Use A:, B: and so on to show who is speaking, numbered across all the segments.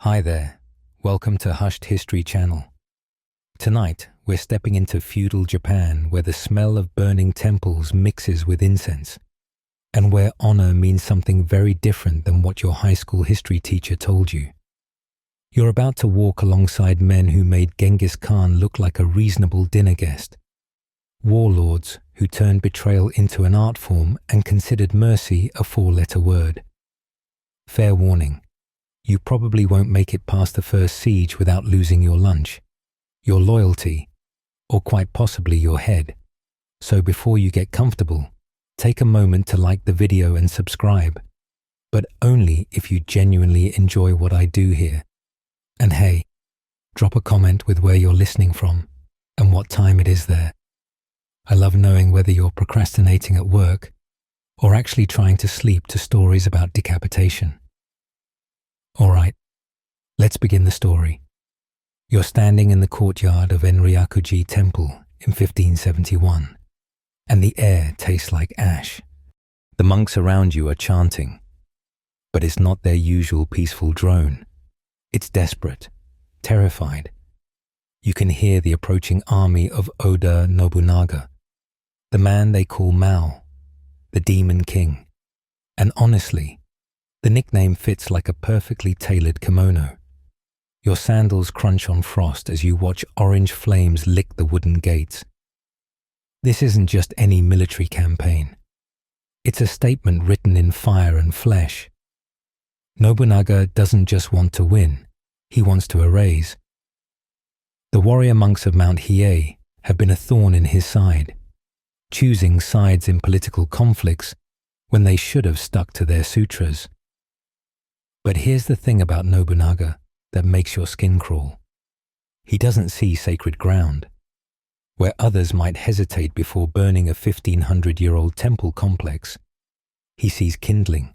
A: Hi there, welcome to Hushed History Channel. Tonight, we're stepping into feudal Japan where the smell of burning temples mixes with incense, and where honor means something very different than what your high school history teacher told you. You're about to walk alongside men who made Genghis Khan look like a reasonable dinner guest, warlords who turned betrayal into an art form and considered mercy a four-letter word. Fair warning. You probably won't make it past the first siege without losing your lunch, your loyalty, or quite possibly your head. So before you get comfortable, take a moment to like the video and subscribe, but only if you genuinely enjoy what I do here. And hey, drop a comment with where you're listening from and what time it is there. I love knowing whether you're procrastinating at work or actually trying to sleep to stories about decapitation. All right, let's begin the story. You're standing in the courtyard of Enryakuji Temple in 1571, and the air tastes like ash. The monks around you are chanting, but it's not their usual peaceful drone. It's desperate, terrified. You can hear the approaching army of Oda Nobunaga, the man they call Mao, the Demon King, and honestly, the nickname fits like a perfectly tailored kimono. Your sandals crunch on frost as you watch orange flames lick the wooden gates. This isn't just any military campaign. It's a statement written in fire and flesh. Nobunaga doesn't just want to win, he wants to erase. The warrior monks of Mount Hiei have been a thorn in his side, choosing sides in political conflicts when they should have stuck to their sutras. But here's the thing about Nobunaga that makes your skin crawl. He doesn't see sacred ground. Where others might hesitate before burning a 1,500-year-old temple complex, he sees kindling.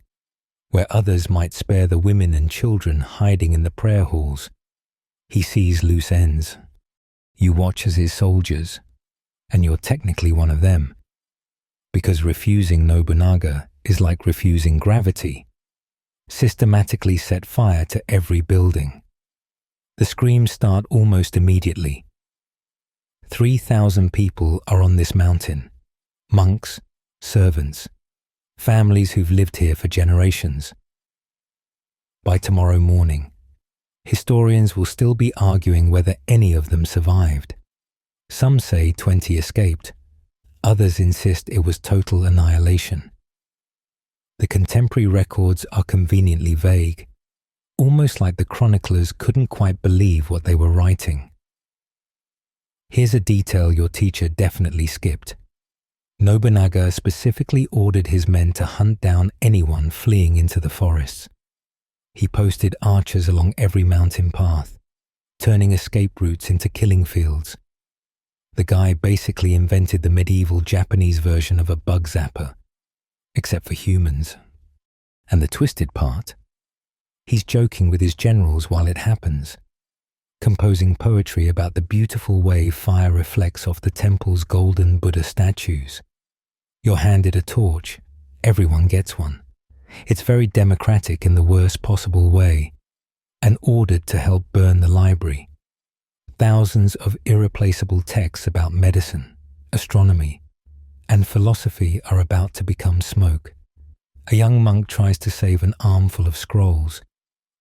A: Where others might spare the women and children hiding in the prayer halls, he sees loose ends. You watch as his soldiers, and you're technically one of them. Because refusing Nobunaga is like refusing gravity. Systematically set fire to every building. The screams start almost immediately. 3,000 people are on this mountain. Monks, servants, families who've lived here for generations. By tomorrow morning, historians will still be arguing whether any of them survived. Some say 20 escaped. Others insist it was total annihilation. The contemporary records are conveniently vague, almost like the chroniclers couldn't quite believe what they were writing. Here's a detail your teacher definitely skipped. Nobunaga specifically ordered his men to hunt down anyone fleeing into the forests. He posted archers along every mountain path, turning escape routes into killing fields. The guy basically invented the medieval Japanese version of a bug zapper, except for humans. And the twisted part? He's joking with his generals while it happens, composing poetry about the beautiful way fire reflects off the temple's golden Buddha statues. You're handed a torch, everyone gets one. It's very democratic in the worst possible way, and ordered to help burn the library. Thousands of irreplaceable texts about medicine, astronomy, and philosophy are about to become smoke. A young monk tries to save an armful of scrolls,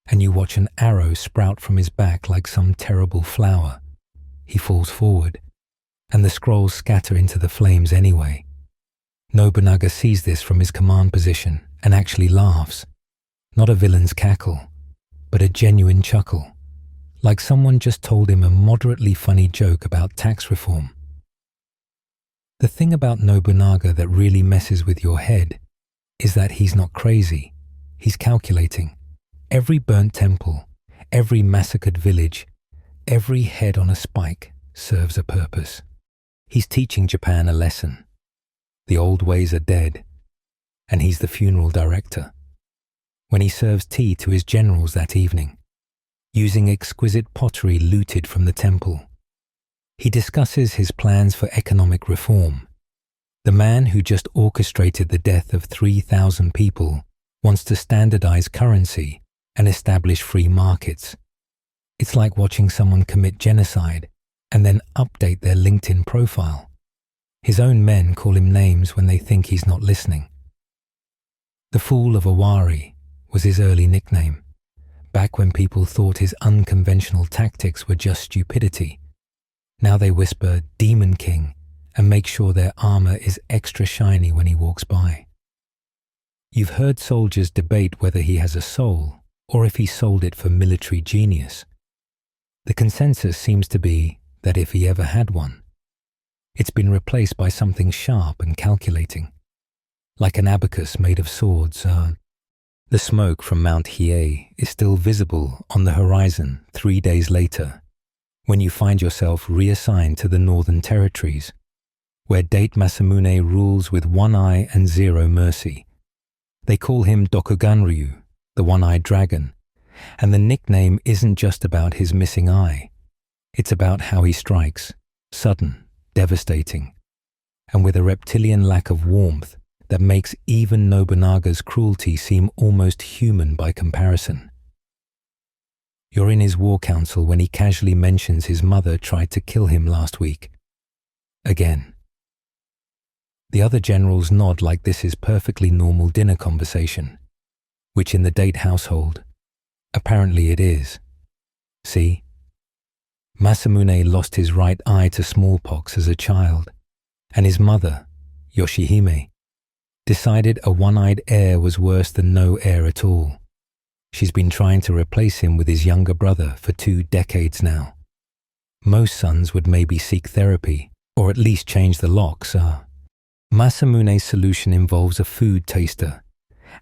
A: and you watch an arrow sprout from his back like some terrible flower. He falls forward, and the scrolls scatter into the flames anyway. Nobunaga sees this from his command position and actually laughs. Not a villain's cackle, but a genuine chuckle, like someone just told him a moderately funny joke about tax reform. The thing about Nobunaga that really messes with your head is that he's not crazy. He's calculating. Every burnt temple, every massacred village, every head on a spike serves a purpose. He's teaching Japan a lesson. The old ways are dead, and he's the funeral director. When he serves tea to his generals that evening, using exquisite pottery looted from the temple, he discusses his plans for economic reform. The man who just orchestrated the death of 3,000 people wants to standardize currency and establish free markets. It's like watching someone commit genocide and then update their LinkedIn profile. His own men call him names when they think he's not listening. The Fool of Awari was his early nickname, back when people thought his unconventional tactics were just stupidity. Now they whisper Demon King and make sure their armor is extra shiny when he walks by. You've heard soldiers debate whether he has a soul or if he sold it for military genius. The consensus seems to be that if he ever had one, it's been replaced by something sharp and calculating, like an abacus made of swords. The smoke from Mount Hiei is still visible on the horizon 3 days later, when you find yourself reassigned to the Northern Territories, where Date Masamune rules with one eye and zero mercy. They call him Dokuganryu, the one-eyed dragon, and the nickname isn't just about his missing eye. It's about how he strikes, sudden, devastating, and with a reptilian lack of warmth that makes even Nobunaga's cruelty seem almost human by comparison. You're in his war council when he casually mentions his mother tried to kill him last week. Again. The other generals nod like this is perfectly normal dinner conversation, which in the Date household, apparently it is. See? Masamune lost his right eye to smallpox as a child, and his mother, Yoshihime, decided a one-eyed heir was worse than no heir at all. She's been trying to replace him with his younger brother for 2 decades now. Most sons would maybe seek therapy, or at least change the locks. Masamune's solution involves a food taster,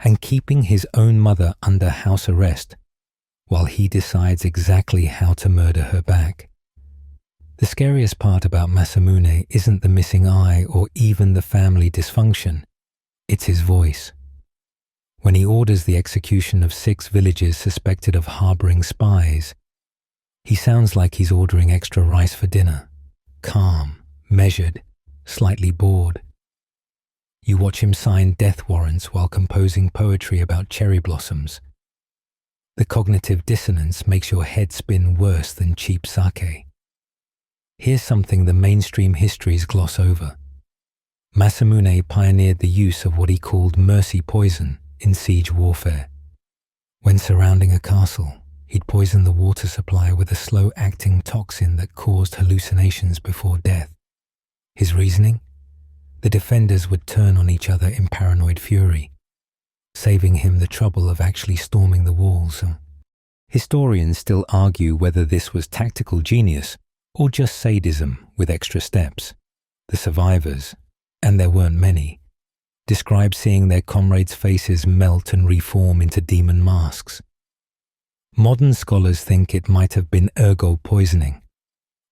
A: and keeping his own mother under house arrest, while he decides exactly how to murder her back. The scariest part about Masamune isn't the missing eye or even the family dysfunction. It's his voice. When he orders the execution of 6 villages suspected of harboring spies, he sounds like he's ordering extra rice for dinner, calm, measured, slightly bored. You watch him sign death warrants while composing poetry about cherry blossoms. The cognitive dissonance makes your head spin worse than cheap sake. Here's something the mainstream histories gloss over. Masamune pioneered the use of what he called mercy poison in siege warfare. When surrounding a castle, he'd poison the water supply with a slow-acting toxin that caused hallucinations before death. His reasoning? The defenders would turn on each other in paranoid fury, saving him the trouble of actually storming the walls. Historians still argue whether this was tactical genius or just sadism with extra steps. The survivors, and there weren't many, describe seeing their comrades' faces melt and reform into demon masks. Modern scholars think it might have been ergo poisoning,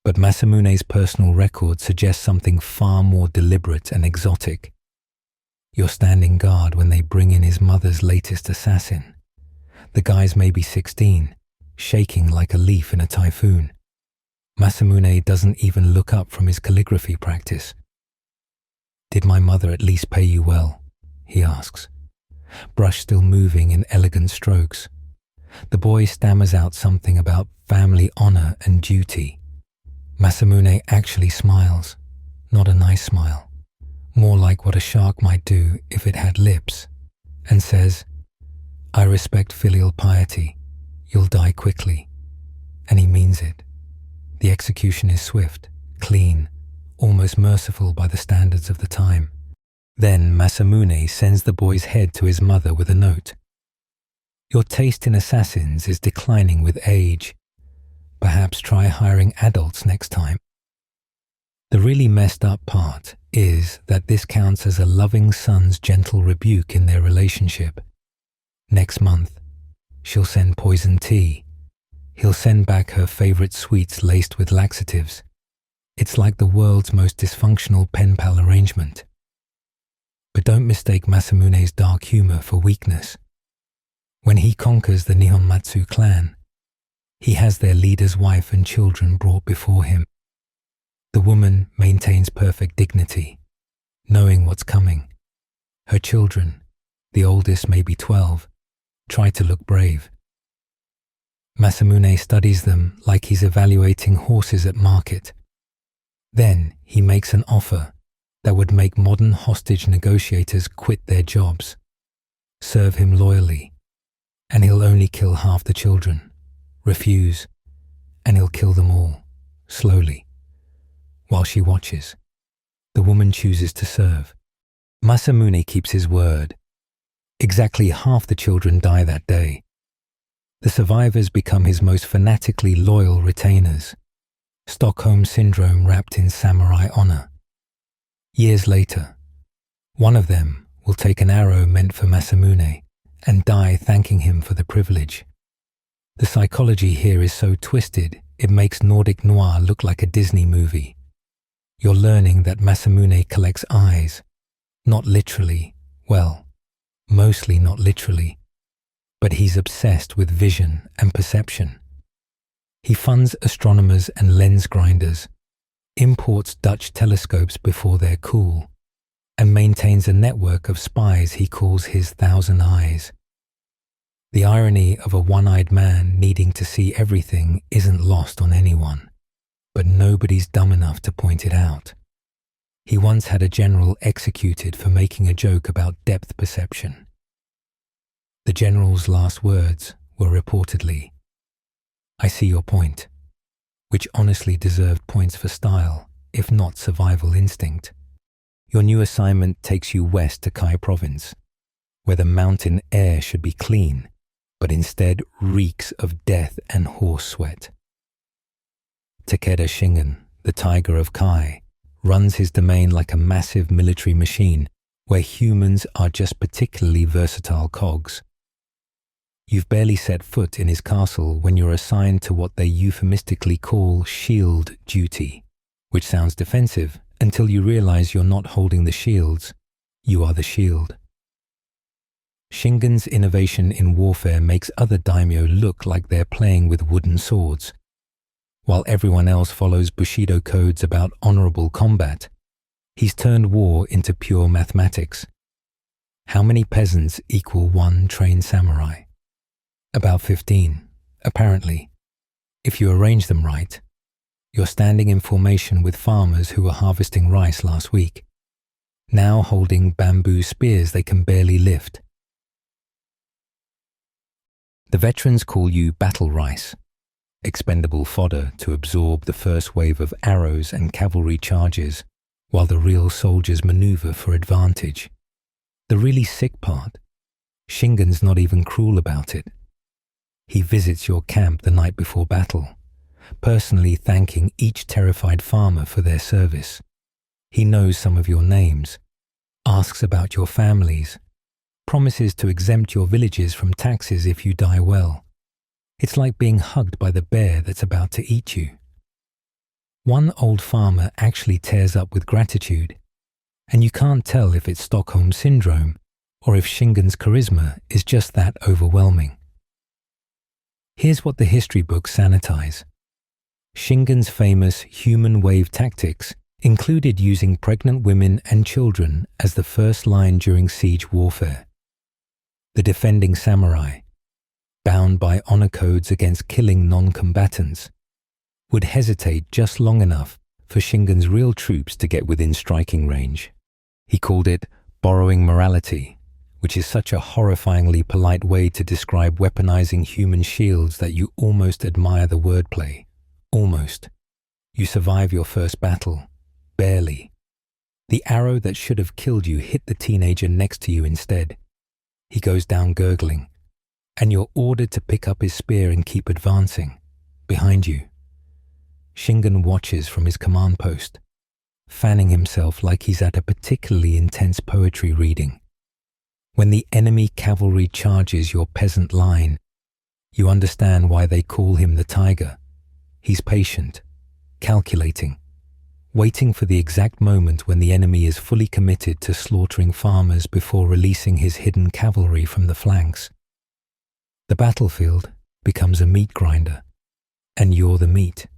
A: but Masamune's personal record suggests something far more deliberate and exotic. You're standing guard when they bring in his mother's latest assassin. The guy's maybe 16, shaking like a leaf in a typhoon. Masamune doesn't even look up from his calligraphy practice. "Did my mother at least pay you well?" he asks, brush still moving in elegant strokes. The boy stammers out something about family honor and duty. Masamune actually smiles, not a nice smile, more like what a shark might do if it had lips, and says, "I respect filial piety. You'll die quickly." And he means it. The execution is swift, clean, almost merciful by the standards of the time. Then Masamune sends the boy's head to his mother with a note. "Your taste in assassins is declining with age. Perhaps try hiring adults next time." The really messed up part is that this counts as a loving son's gentle rebuke in their relationship. Next month, she'll send poison tea. He'll send back her favorite sweets laced with laxatives. It's like the world's most dysfunctional pen pal arrangement. But don't mistake Masamune's dark humor for weakness. When he conquers the Nihonmatsu clan, he has their leader's wife and children brought before him. The woman maintains perfect dignity, knowing what's coming. Her children, the oldest maybe 12, try to look brave, Masamune studies them like he's evaluating horses at market. Then he makes an offer that would make modern hostage negotiators quit their jobs. Serve him loyally, and he'll only kill half the children. Refuse, and he'll kill them all, slowly. While she watches, the woman chooses to serve. Masamune keeps his word. Exactly half the children die that day. The survivors become his most fanatically loyal retainers. Stockholm Syndrome wrapped in samurai honor. Years later, one of them will take an arrow meant for Masamune and die thanking him for the privilege. The psychology here is so twisted, it makes Nordic noir look like a Disney movie. You're learning that Masamune collects eyes, not literally, well, mostly not literally, but he's obsessed with vision and perception. He funds astronomers and lens grinders, imports Dutch telescopes before they're cool, and maintains a network of spies he calls his 1,000 eyes. The irony of a one-eyed man needing to see everything isn't lost on anyone, but nobody's dumb enough to point it out. He once had a general executed for making a joke about depth perception. The general's last words were reportedly, "I see your point," which honestly deserved points for style, if not survival instinct. Your new assignment takes you west to Kai Province, where the mountain air should be clean, but instead reeks of death and horse sweat. Takeda Shingen, the Tiger of Kai, runs his domain like a massive military machine where humans are just particularly versatile cogs. You've barely set foot in his castle when you're assigned to what they euphemistically call shield duty, which sounds defensive until you realize you're not holding the shields, you are the shield. Shingen's innovation in warfare makes other daimyo look like they're playing with wooden swords. While everyone else follows Bushido codes about honorable combat, he's turned war into pure mathematics. How many peasants equal one trained samurai? About 15, apparently. If you arrange them right, you're standing in formation with farmers who were harvesting rice last week, now holding bamboo spears they can barely lift. The veterans call you battle rice, expendable fodder to absorb the first wave of arrows and cavalry charges, while the real soldiers maneuver for advantage. The really sick part, Shingen's not even cruel about it. He visits your camp the night before battle, personally thanking each terrified farmer for their service. He knows some of your names, asks about your families, promises to exempt your villages from taxes if you die well. It's like being hugged by the bear that's about to eat you. One old farmer actually tears up with gratitude, and you can't tell if it's Stockholm Syndrome or if Shingen's charisma is just that overwhelming. Here's what the history books sanitize. Shingen's famous human wave tactics included using pregnant women and children as the first line during siege warfare. The defending samurai, bound by honor codes against killing non-combatants, would hesitate just long enough for Shingen's real troops to get within striking range. He called it borrowing morality, which is such a horrifyingly polite way to describe weaponizing human shields that you almost admire the wordplay. Almost. You survive your first battle. Barely. The arrow that should have killed you hit the teenager next to you instead. He goes down gurgling, and you're ordered to pick up his spear and keep advancing, behind you. Shingen watches from his command post, fanning himself like he's at a particularly intense poetry reading. When the enemy cavalry charges your peasant line, you understand why they call him the Tiger. He's patient, calculating, waiting for the exact moment when the enemy is fully committed to slaughtering farmers before releasing his hidden cavalry from the flanks. The battlefield becomes a meat grinder, and you're the meat.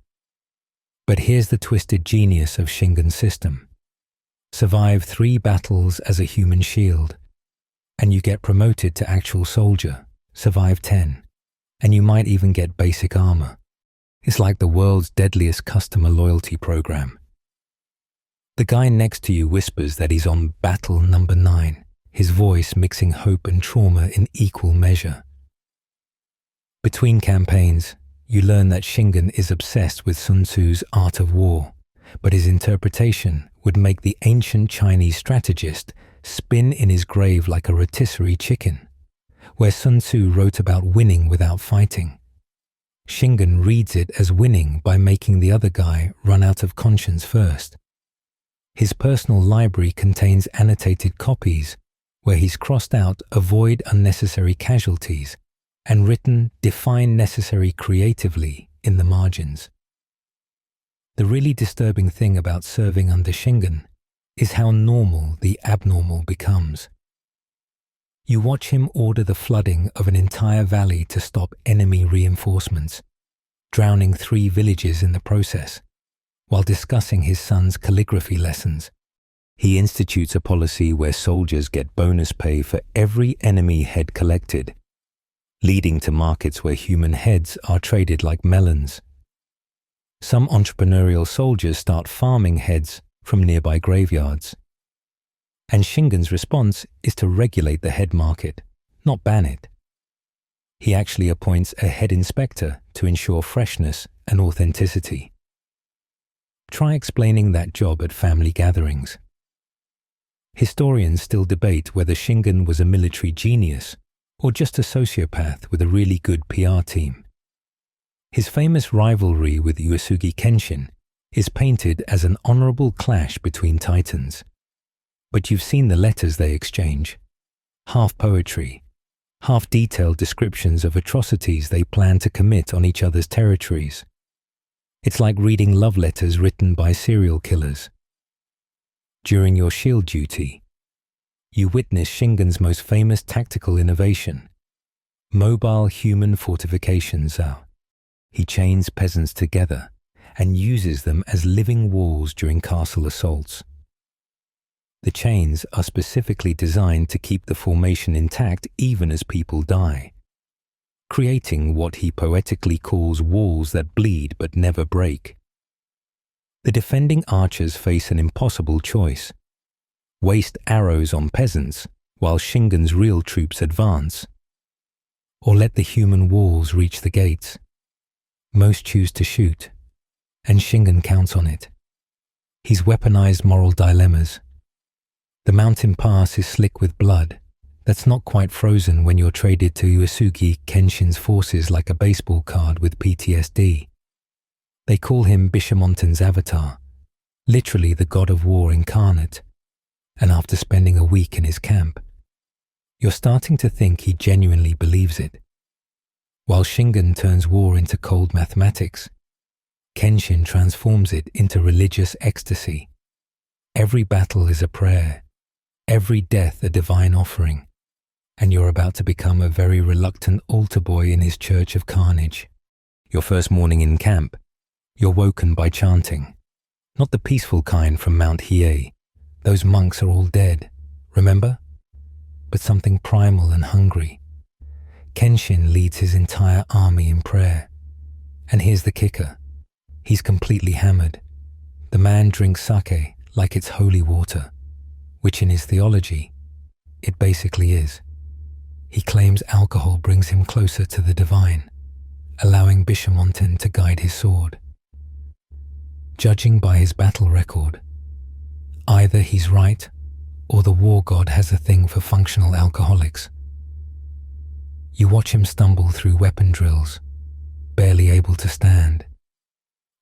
A: But here's the twisted genius of Shingen's system. Survive 3 battles as a human shield, and you get promoted to actual soldier. Survive 10. and you might even get basic armor. It's like the world's deadliest customer loyalty program. The guy next to you whispers that he's on battle number 9, his voice mixing hope and trauma in equal measure. Between campaigns, you learn that Shingen is obsessed with Sun Tzu's art of war, but his interpretation would make the ancient Chinese strategist spin in his grave like a rotisserie chicken, where Sun Tzu wrote about winning without fighting. Shingen reads it as winning by making the other guy run out of conscience first. His personal library contains annotated copies where he's crossed out "avoid unnecessary casualties" and written "define necessary creatively" in the margins. The really disturbing thing about serving under Shingen is how normal the abnormal becomes. You watch him order the flooding of an entire valley to stop enemy reinforcements, drowning 3 villages in the process, while discussing his son's calligraphy lessons. He institutes a policy where soldiers get bonus pay for every enemy head collected, leading to markets where human heads are traded like melons. Some entrepreneurial soldiers start farming heads from nearby graveyards. And Shingen's response is to regulate the head market, not ban it. He actually appoints a head inspector to ensure freshness and authenticity. Try explaining that job at family gatherings. Historians still debate whether Shingen was a military genius or just a sociopath with a really good PR team. His famous rivalry with Uesugi Kenshin is painted as an honorable clash between titans. But you've seen the letters they exchange. Half poetry, half detailed descriptions of atrocities they plan to commit on each other's territories. It's like reading love letters written by serial killers. During your shield duty, you witness Shingen's most famous tactical innovation, mobile human fortifications. He chains peasants together and uses them as living walls during castle assaults. The chains are specifically designed to keep the formation intact even as people die, creating what he poetically calls walls that bleed but never break. The defending archers face an impossible choice: waste arrows on peasants while Shingen's real troops advance, or let the human walls reach the gates. Most choose to shoot, and Shingen counts on it. He's weaponized moral dilemmas. The mountain pass is slick with blood that's not quite frozen when you're traded to Uesugi Kenshin's forces like a baseball card with PTSD. They call him Bishamonten's avatar, literally the god of war incarnate, and after spending a week in his camp, you're starting to think he genuinely believes it. While Shingen turns war into cold mathematics, Kenshin transforms it into religious ecstasy. Every battle is a prayer, every death a divine offering, and you're about to become a very reluctant altar boy in his church of carnage. Your first morning in camp, you're woken by chanting. Not the peaceful kind from Mount Hiei. Those monks are all dead, remember? But something primal and hungry. Kenshin leads his entire army in prayer. And here's the kicker. He's completely hammered. The man drinks sake like it's holy water, which in his theology, it basically is. He claims alcohol brings him closer to the divine, allowing Bishamonten to guide his sword. Judging by his battle record, either he's right or the war god has a thing for functional alcoholics. You watch him stumble through weapon drills, barely able to stand,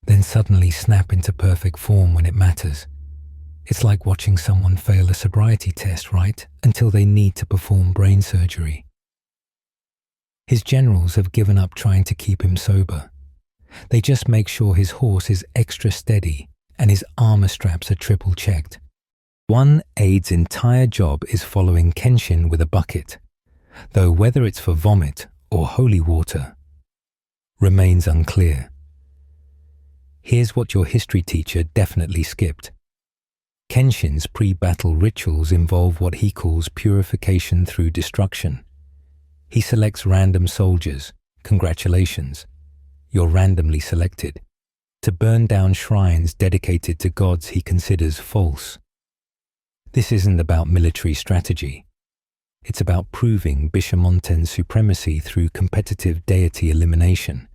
A: then suddenly snap into perfect form when it matters. It's like watching someone fail a sobriety test, right, until they need to perform brain surgery. His generals have given up trying to keep him sober. They just make sure his horse is extra steady and his armor straps are triple checked. One aide's entire job is following Kenshin with a bucket, though whether it's for vomit or holy water remains unclear. Here's what your history teacher definitely skipped. Kenshin's pre-battle rituals involve what he calls purification through destruction. He selects random soldiers, Congratulations, you're randomly selected to burn down shrines dedicated to gods he considers false. This isn't about military strategy. It's about proving Bishamonten's supremacy through competitive deity elimination.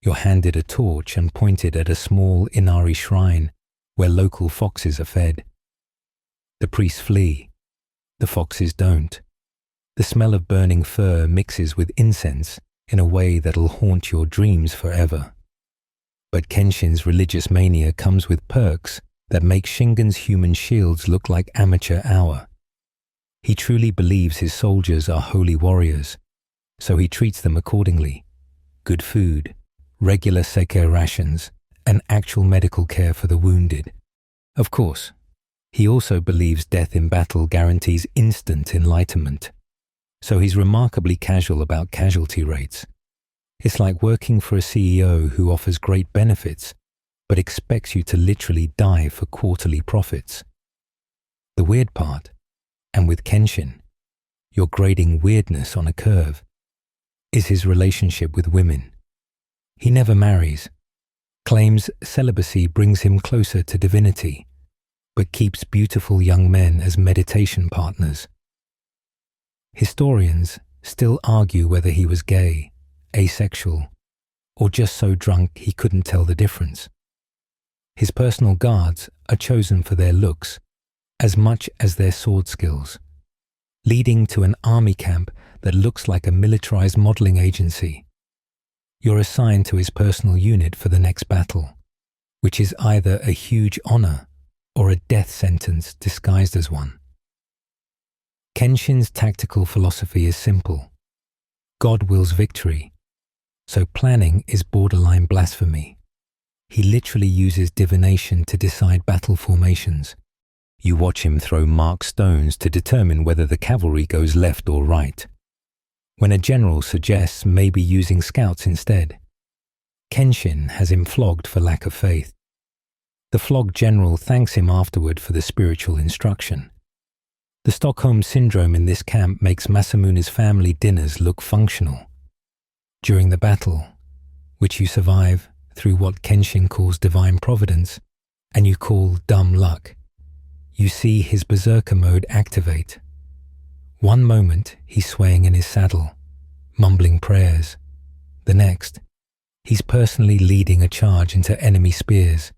A: You're handed a torch and pointed at a small Inari shrine where local foxes are fed. The priests flee. The foxes don't. The smell of burning fur mixes with incense in a way that'll haunt your dreams forever. But Kenshin's religious mania comes with perks that make Shingen's human shields look like amateur hour. He truly believes his soldiers are holy warriors, so he treats them accordingly. Good food, regular seikei rations, and actual medical care for the wounded. Of course, he also believes death in battle guarantees instant enlightenment, so he's remarkably casual about casualty rates. It's like working for a CEO who offers great benefits, but expects you to literally die for quarterly profits. The weird part, and with Kenshin, you're grading weirdness on a curve, is his relationship with women. He never marries, claims celibacy brings him closer to divinity, but keeps beautiful young men as meditation partners. Historians still argue whether he was gay, asexual, or just so drunk he couldn't tell the difference. His personal guards are chosen for their looks as much as their sword skills, leading to an army camp that looks like a militarized modeling agency. You're assigned to his personal unit for the next battle, which is either a huge honor or a death sentence disguised as one. Kenshin's tactical philosophy is simple. God wills victory, so planning is borderline blasphemy. He literally uses divination to decide battle formations. You watch him throw marked stones to determine whether the cavalry goes left or right, when a general suggests maybe using scouts instead. Kenshin has him flogged for lack of faith. The flogged general thanks him afterward for the spiritual instruction. The Stockholm Syndrome in this camp makes Masamune's family dinners look functional. During the battle, which you survive through what Kenshin calls divine providence, and you call dumb luck, you see his berserker mode activate. One moment, he's swaying in his saddle, mumbling prayers. The next, he's personally leading a charge into enemy spears,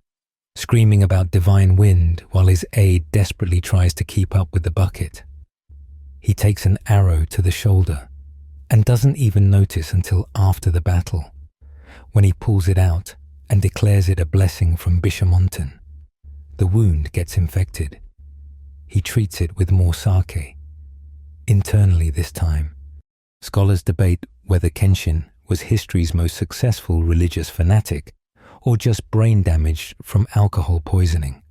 A: screaming about divine wind while his aide desperately tries to keep up with the bucket. He takes an arrow to the shoulder and doesn't even notice until after the battle, when he pulls it out and declares it a blessing from Bishamonten. The wound gets infected. He treats it with more sake. Internally this time, scholars debate whether Kenshin was history's most successful religious fanatic or just brain damaged from alcohol poisoning.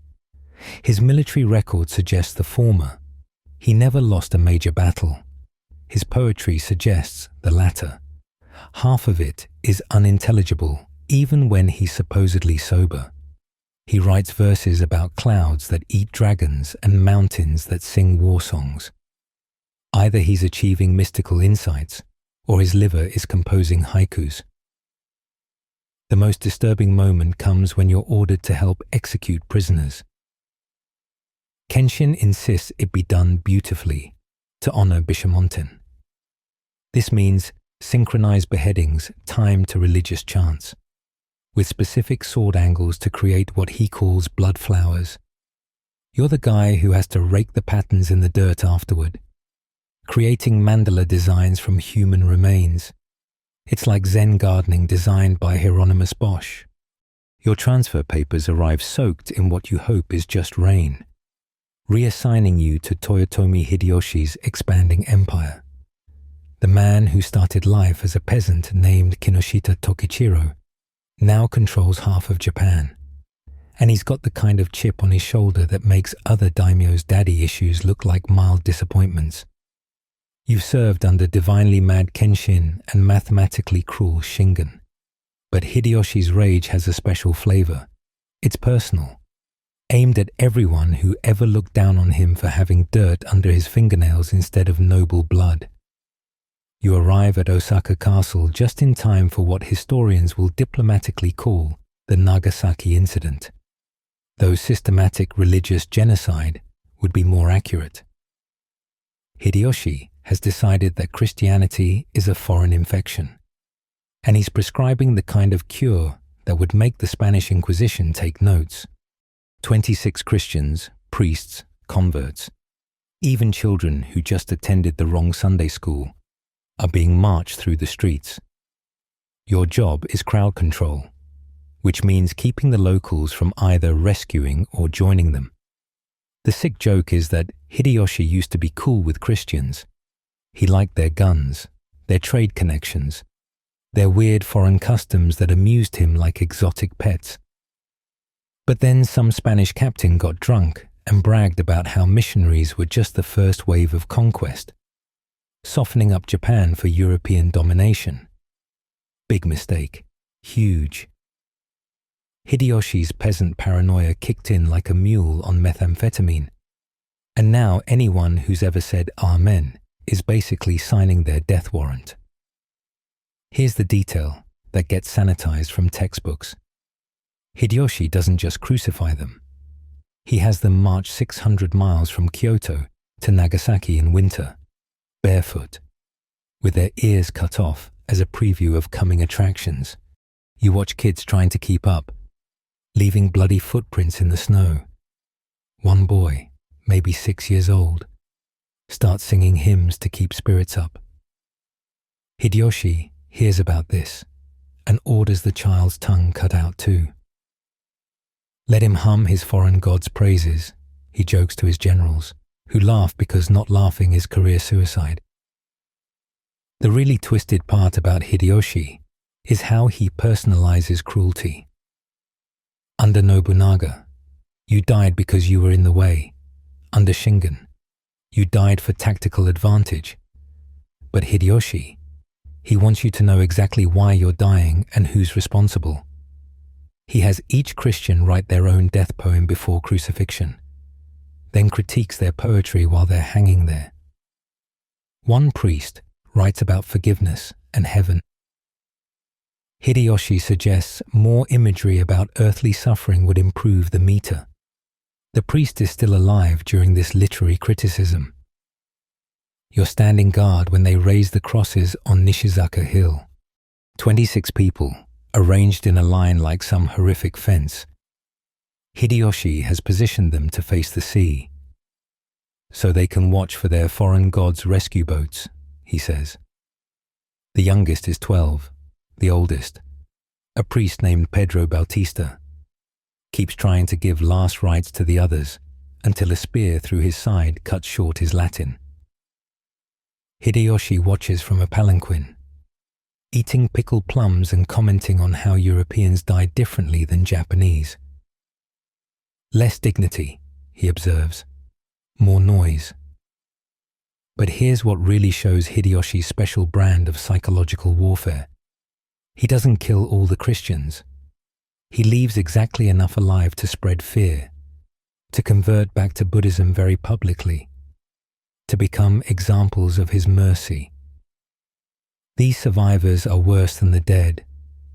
A: His military record suggests the former. He never lost a major battle. His poetry suggests the latter. Half of it is unintelligible, even when he's supposedly sober. He writes verses about clouds that eat dragons and mountains that sing war songs. Either he's achieving mystical insights, or his liver is composing haikus. The most disturbing moment comes when you're ordered to help execute prisoners. Kenshin insists it be done beautifully, to honor Bishamonten. This means synchronized beheadings timed to religious chants, with specific sword angles to create what he calls blood flowers. You're the guy who has to rake the patterns in the dirt afterward, creating mandala designs from human remains. It's like Zen gardening designed by Hieronymus Bosch. Your transfer papers arrive soaked in what you hope is just rain, reassigning you to Toyotomi Hideyoshi's expanding empire. The man who started life as a peasant named Kinoshita Tokichiro now controls half of Japan, and he's got the kind of chip on his shoulder that makes other daimyo's daddy issues look like mild disappointments. You've served under divinely mad Kenshin and mathematically cruel Shingen, but Hideyoshi's rage has a special flavor. It's personal, aimed at everyone who ever looked down on him for having dirt under his fingernails instead of noble blood. You arrive at Osaka Castle just in time for what historians will diplomatically call the Nagasaki incident, though systematic religious genocide would be more accurate. Hideyoshi has decided that Christianity is a foreign infection, and he's prescribing the kind of cure that would make the Spanish Inquisition take notes. 26 Christians, priests, converts, even children who just attended the wrong Sunday school, are being marched through the streets. Your job is crowd control, which means keeping the locals from either rescuing or joining them. The sick joke is that Hideyoshi used to be cool with Christians. He liked their guns, their trade connections, their weird foreign customs that amused him like exotic pets. But then some Spanish captain got drunk and bragged about how missionaries were just the first wave of conquest, softening up Japan for European domination. Big mistake. Huge. Hideyoshi's peasant paranoia kicked in like a mule on methamphetamine, and now anyone who's ever said Amen is basically signing their death warrant. Here's the detail that gets sanitized from textbooks. Hideyoshi doesn't just crucify them. He has them march 600 miles from Kyoto to Nagasaki in winter, barefoot, with their ears cut off as a preview of coming attractions. You watch kids trying to keep up, leaving bloody footprints in the snow. One boy, maybe 6 years old, starts singing hymns to keep spirits up. Hideyoshi hears about this and orders the child's tongue cut out too. Let him hum his foreign god's praises, he jokes to his generals, who laugh because not laughing is career suicide. The really twisted part about Hideyoshi is how he personalizes cruelty. Under Nobunaga, you died because you were in the way. Under Shingen, you died for tactical advantage. But Hideyoshi, he wants you to know exactly why you're dying and who's responsible. He has each Christian write their own death poem before crucifixion, then critiques their poetry while they're hanging there. One priest writes about forgiveness and heaven. Hideyoshi suggests more imagery about earthly suffering would improve the meter. The priest is still alive during this literary criticism. You're standing guard when they raise the crosses on Nishizaka Hill. 26 people, arranged in a line like some horrific fence. Hideyoshi has positioned them to face the sea, so they can watch for their foreign gods' rescue boats, he says. The youngest is 12, the oldest, a priest named Pedro Bautista, keeps trying to give last rites to the others until a spear through his side cuts short his Latin. Hideyoshi watches from a palanquin, eating pickled plums and commenting on how Europeans died differently than Japanese. Less dignity, he observes, more noise. But here's what really shows Hideyoshi's special brand of psychological warfare. He doesn't kill all the Christians. He leaves exactly enough alive to spread fear, to convert back to Buddhism very publicly, to become examples of his mercy. These survivors are worse than the dead,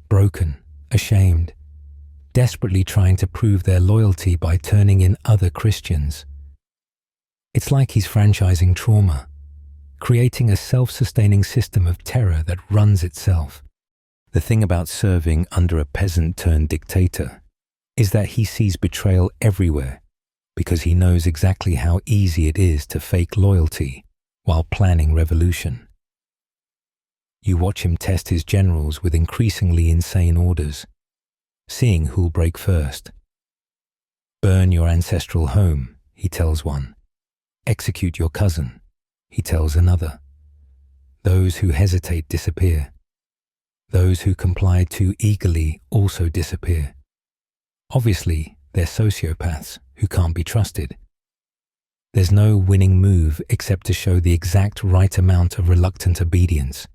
A: broken, ashamed, desperately trying to prove their loyalty by turning in other Christians. It's like he's franchising trauma, creating a self-sustaining system of terror that runs itself. The thing about serving under a peasant-turned-dictator is that he sees betrayal everywhere because he knows exactly how easy it is to fake loyalty while planning revolution. You watch him test his generals with increasingly insane orders, seeing who'll break first. Burn your ancestral home, he tells one. Execute your cousin, he tells another. Those who hesitate disappear. Those who comply too eagerly also disappear. Obviously, they're sociopaths who can't be trusted. There's no winning move except to show the exact right amount of reluctant obedience.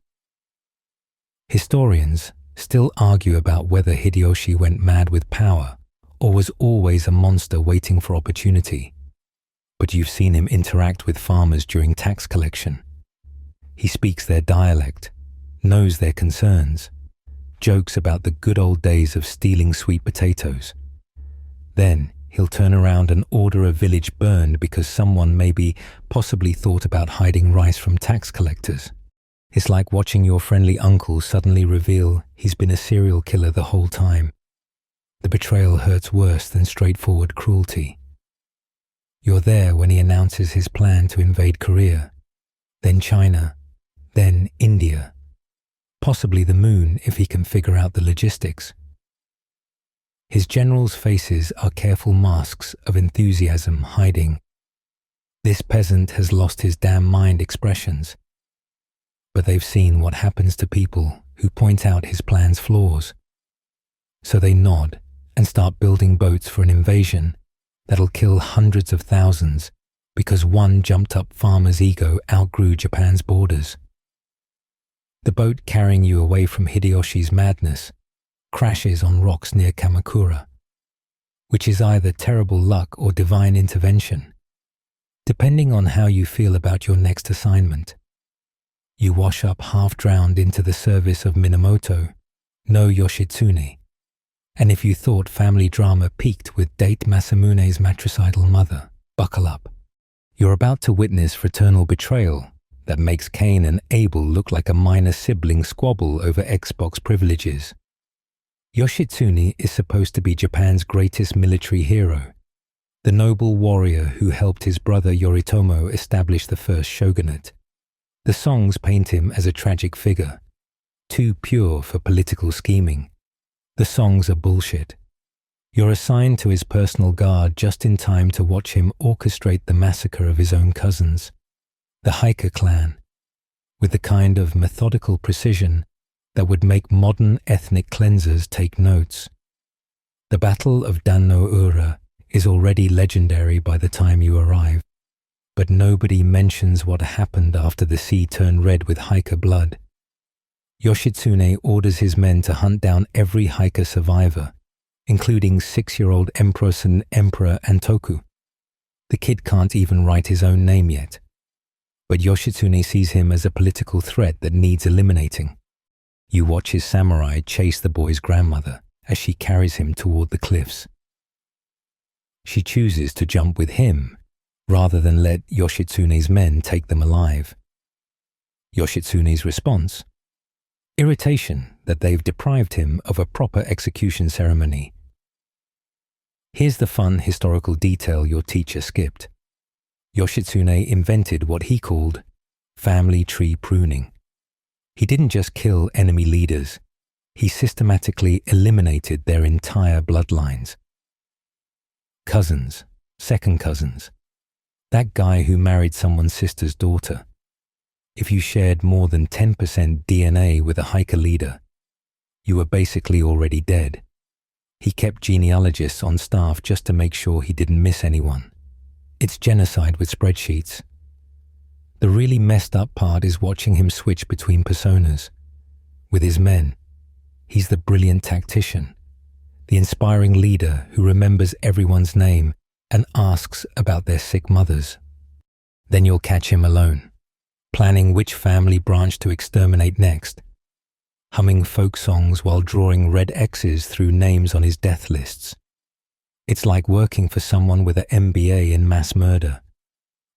A: Historians still argue about whether Hideyoshi went mad with power or was always a monster waiting for opportunity. But you've seen him interact with farmers during tax collection. He speaks their dialect, knows their concerns, jokes about the good old days of stealing sweet potatoes. Then he'll turn around and order a village burned because someone possibly thought about hiding rice from tax collectors. It's like watching your friendly uncle suddenly reveal he's been a serial killer the whole time. The betrayal hurts worse than straightforward cruelty. You're there when he announces his plan to invade Korea, then China, then India, possibly the moon if he can figure out the logistics. His generals' faces are careful masks of enthusiasm hiding "This peasant has lost his damn mind" expressions. But they've seen what happens to people who point out his plan's flaws. So they nod and start building boats for an invasion that'll kill hundreds of thousands because one jumped-up farmer's ego outgrew Japan's borders. The boat carrying you away from Hideyoshi's madness crashes on rocks near Kamakura, which is either terrible luck or divine intervention, depending on how you feel about your next assignment. You wash up half-drowned into the service of Minamoto, no Yoshitsune, and if you thought family drama peaked with Date Masamune's matricidal mother, buckle up. You're about to witness fraternal betrayal that makes Cain and Abel look like a minor sibling squabble over Xbox privileges. Yoshitsune is supposed to be Japan's greatest military hero, the noble warrior who helped his brother Yoritomo establish the first shogunate. The songs paint him as a tragic figure, too pure for political scheming. The songs are bullshit. You're assigned to his personal guard just in time to watch him orchestrate the massacre of his own cousins, the Hiker clan, with the kind of methodical precision that would make modern ethnic cleansers take notes. The Battle of Dan-no-Ura is already legendary by the time you arrive. But nobody mentions what happened after the sea turned red with Hiker blood. Yoshitsune orders his men to hunt down every Hiker survivor, including 6-year-old Empress and Emperor Antoku. The kid can't even write his own name yet. But Yoshitsune sees him as a political threat that needs eliminating. You watch his samurai chase the boy's grandmother as she carries him toward the cliffs. She chooses to jump with him rather than let Yoshitsune's men take them alive. Yoshitsune's response? Irritation that they've deprived him of a proper execution ceremony. Here's the fun historical detail your teacher skipped. Yoshitsune invented what he called family tree pruning. He didn't just kill enemy leaders, he systematically eliminated their entire bloodlines. Cousins, second cousins, that guy who married someone's sister's daughter. If you shared more than 10% DNA with a Hiker leader, you were basically already dead. He kept genealogists on staff just to make sure he didn't miss anyone. It's genocide with spreadsheets. The really messed up part is watching him switch between personas. With his men, he's the brilliant tactician, the inspiring leader who remembers everyone's name and asks about their sick mothers. Then you'll catch him alone, planning which family branch to exterminate next, humming folk songs while drawing red X's through names on his death lists. It's like working for someone with an MBA in mass murder.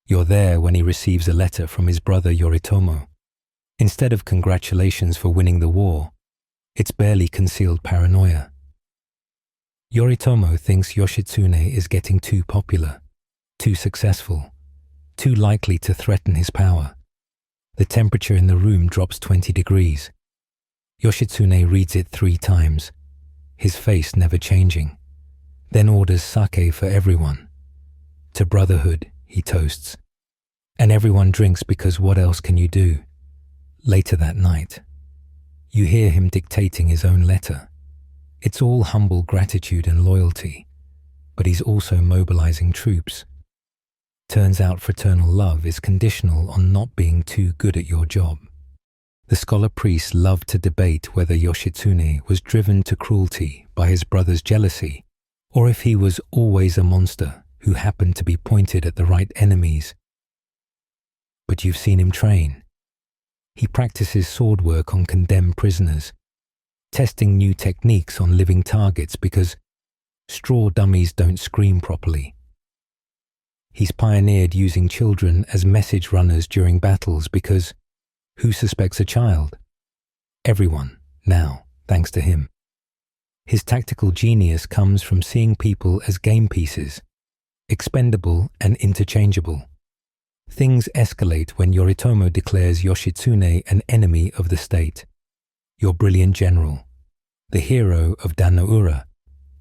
A: You're there when he receives a letter from his brother Yoritomo. Instead of congratulations for winning the war, it's barely concealed paranoia. Yoritomo thinks Yoshitsune is getting too popular, too successful, too likely to threaten his power. The temperature in the room drops 20 degrees. Yoshitsune reads it 3 times, his face never changing, then orders sake for everyone. To brotherhood, he toasts. And everyone drinks because what else can you do? Later that night, you hear him dictating his own letter. It's all humble gratitude and loyalty, but he's also mobilizing troops. Turns out fraternal love is conditional on not being too good at your job. The scholar priests loved to debate whether Yoshitsune was driven to cruelty by his brother's jealousy, or if he was always a monster who happened to be pointed at the right enemies. But you've seen him train. He practices sword work on condemned prisoners, testing new techniques on living targets because straw dummies don't scream properly. He's pioneered using children as message runners during battles because who suspects a child? Everyone, now, thanks to him. His tactical genius comes from seeing people as game pieces, expendable and interchangeable. Things escalate when Yoritomo declares Yoshitsune an enemy of the state. Your brilliant general, the hero of Dan no Ura,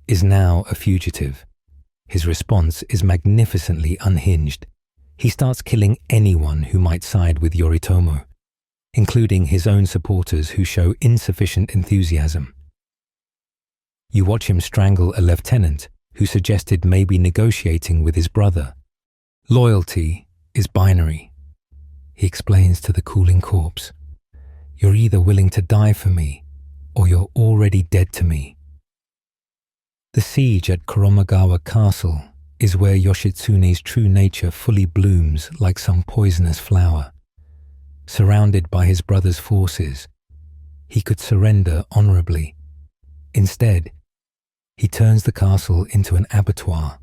A: is now a fugitive. His response is magnificently unhinged. He starts killing anyone who might side with Yoritomo, including his own supporters who show insufficient enthusiasm. You watch him strangle a lieutenant who suggested maybe negotiating with his brother. Loyalty is binary, he explains to the cooling corpse. You're either willing to die for me, or you're already dead to me. The siege at Koromagawa Castle is where Yoshitsune's true nature fully blooms like some poisonous flower. Surrounded by his brother's forces, he could surrender honorably. Instead, he turns the castle into an abattoir.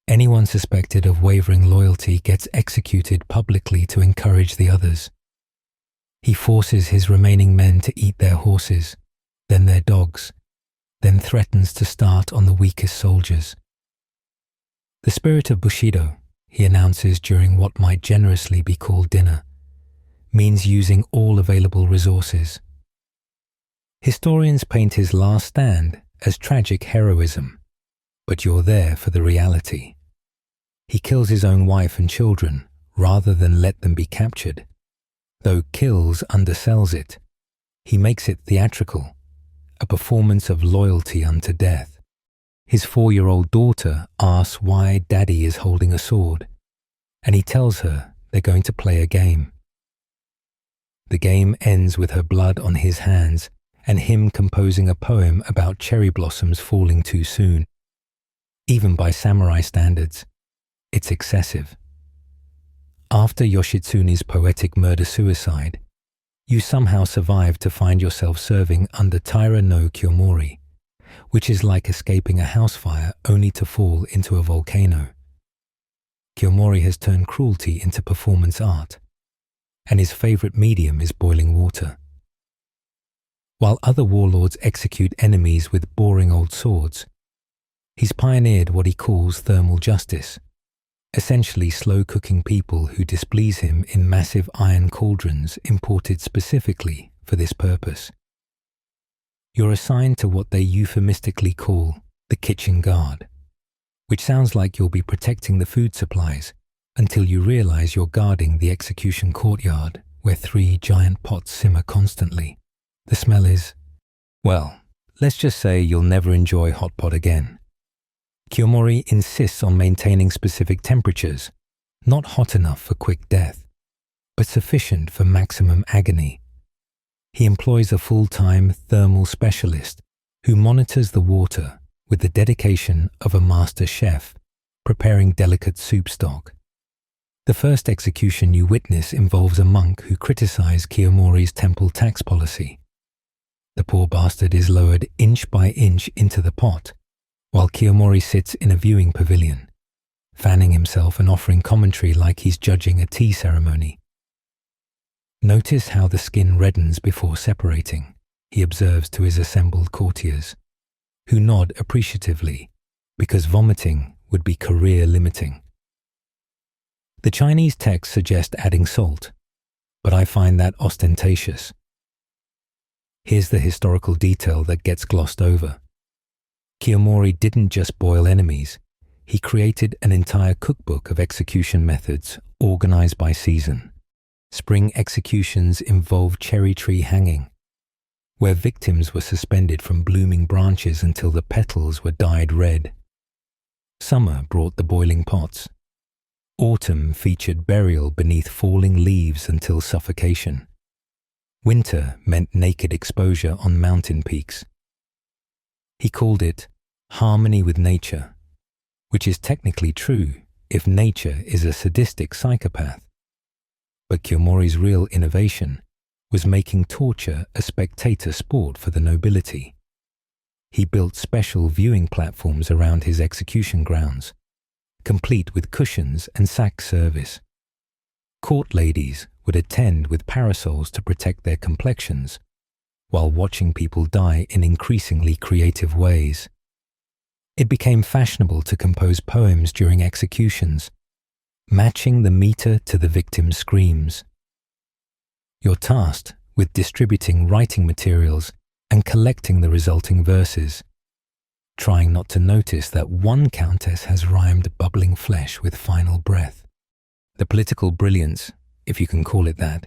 A: Anyone suspected of wavering loyalty gets executed publicly to encourage the others. He forces his remaining men to eat their horses, then their dogs, then threatens to start on the weakest soldiers. The spirit of Bushido, he announces during what might generously be called dinner, means using all available resources. Historians paint his last stand as tragic heroism, but you're there for the reality. He kills his own wife and children rather than let them be captured. Though kills undersells it, he makes it theatrical, a performance of loyalty unto death. His 4-year-old daughter asks why Daddy is holding a sword, and he tells her they're going to play a game. The game ends with her blood on his hands and him composing a poem about cherry blossoms falling too soon. Even by samurai standards, it's excessive. After Yoshitsune's poetic murder-suicide, you somehow survive to find yourself serving under Taira no Kiyomori, which is like escaping a house fire only to fall into a volcano. Kiyomori has turned cruelty into performance art, and his favorite medium is boiling water. While other warlords execute enemies with boring old swords, he's pioneered what he calls thermal justice, essentially slow-cooking people who displease him in massive iron cauldrons imported specifically for this purpose. You're assigned to what they euphemistically call the kitchen guard, which sounds like you'll be protecting the food supplies until you realize you're guarding the execution courtyard where 3 giant pots simmer constantly. The smell is, well, let's just say you'll never enjoy hot pot again. Kiyomori insists on maintaining specific temperatures, not hot enough for quick death, but sufficient for maximum agony. He employs a full-time thermal specialist who monitors the water with the dedication of a master chef preparing delicate soup stock. The first execution you witness involves a monk who criticized Kiyomori's temple tax policy. The poor bastard is lowered inch by inch into the pot, while Kiyomori sits in a viewing pavilion, fanning himself and offering commentary like he's judging a tea ceremony. Notice how the skin reddens before separating, he observes to his assembled courtiers, who nod appreciatively because vomiting would be career-limiting. The Chinese texts suggest adding salt, but I find that ostentatious. Here's the historical detail that gets glossed over. Kiyomori didn't just boil enemies, he created an entire cookbook of execution methods organized by season. Spring executions involved cherry tree hanging, where victims were suspended from blooming branches until the petals were dyed red. Summer brought the boiling pots. Autumn featured burial beneath falling leaves until suffocation. Winter meant naked exposure on mountain peaks. He called it harmony with nature, which is technically true if nature is a sadistic psychopath. But Kiyomori's real innovation was making torture a spectator sport for the nobility. He built special viewing platforms around his execution grounds, complete with cushions and sack service. Court ladies would attend with parasols to protect their complexions, while watching people die in increasingly creative ways. It became fashionable to compose poems during executions, matching the meter to the victim's screams. You're tasked with distributing writing materials and collecting the resulting verses, trying not to notice that one countess has rhymed bubbling flesh with final breath. The political brilliance, if you can call it that,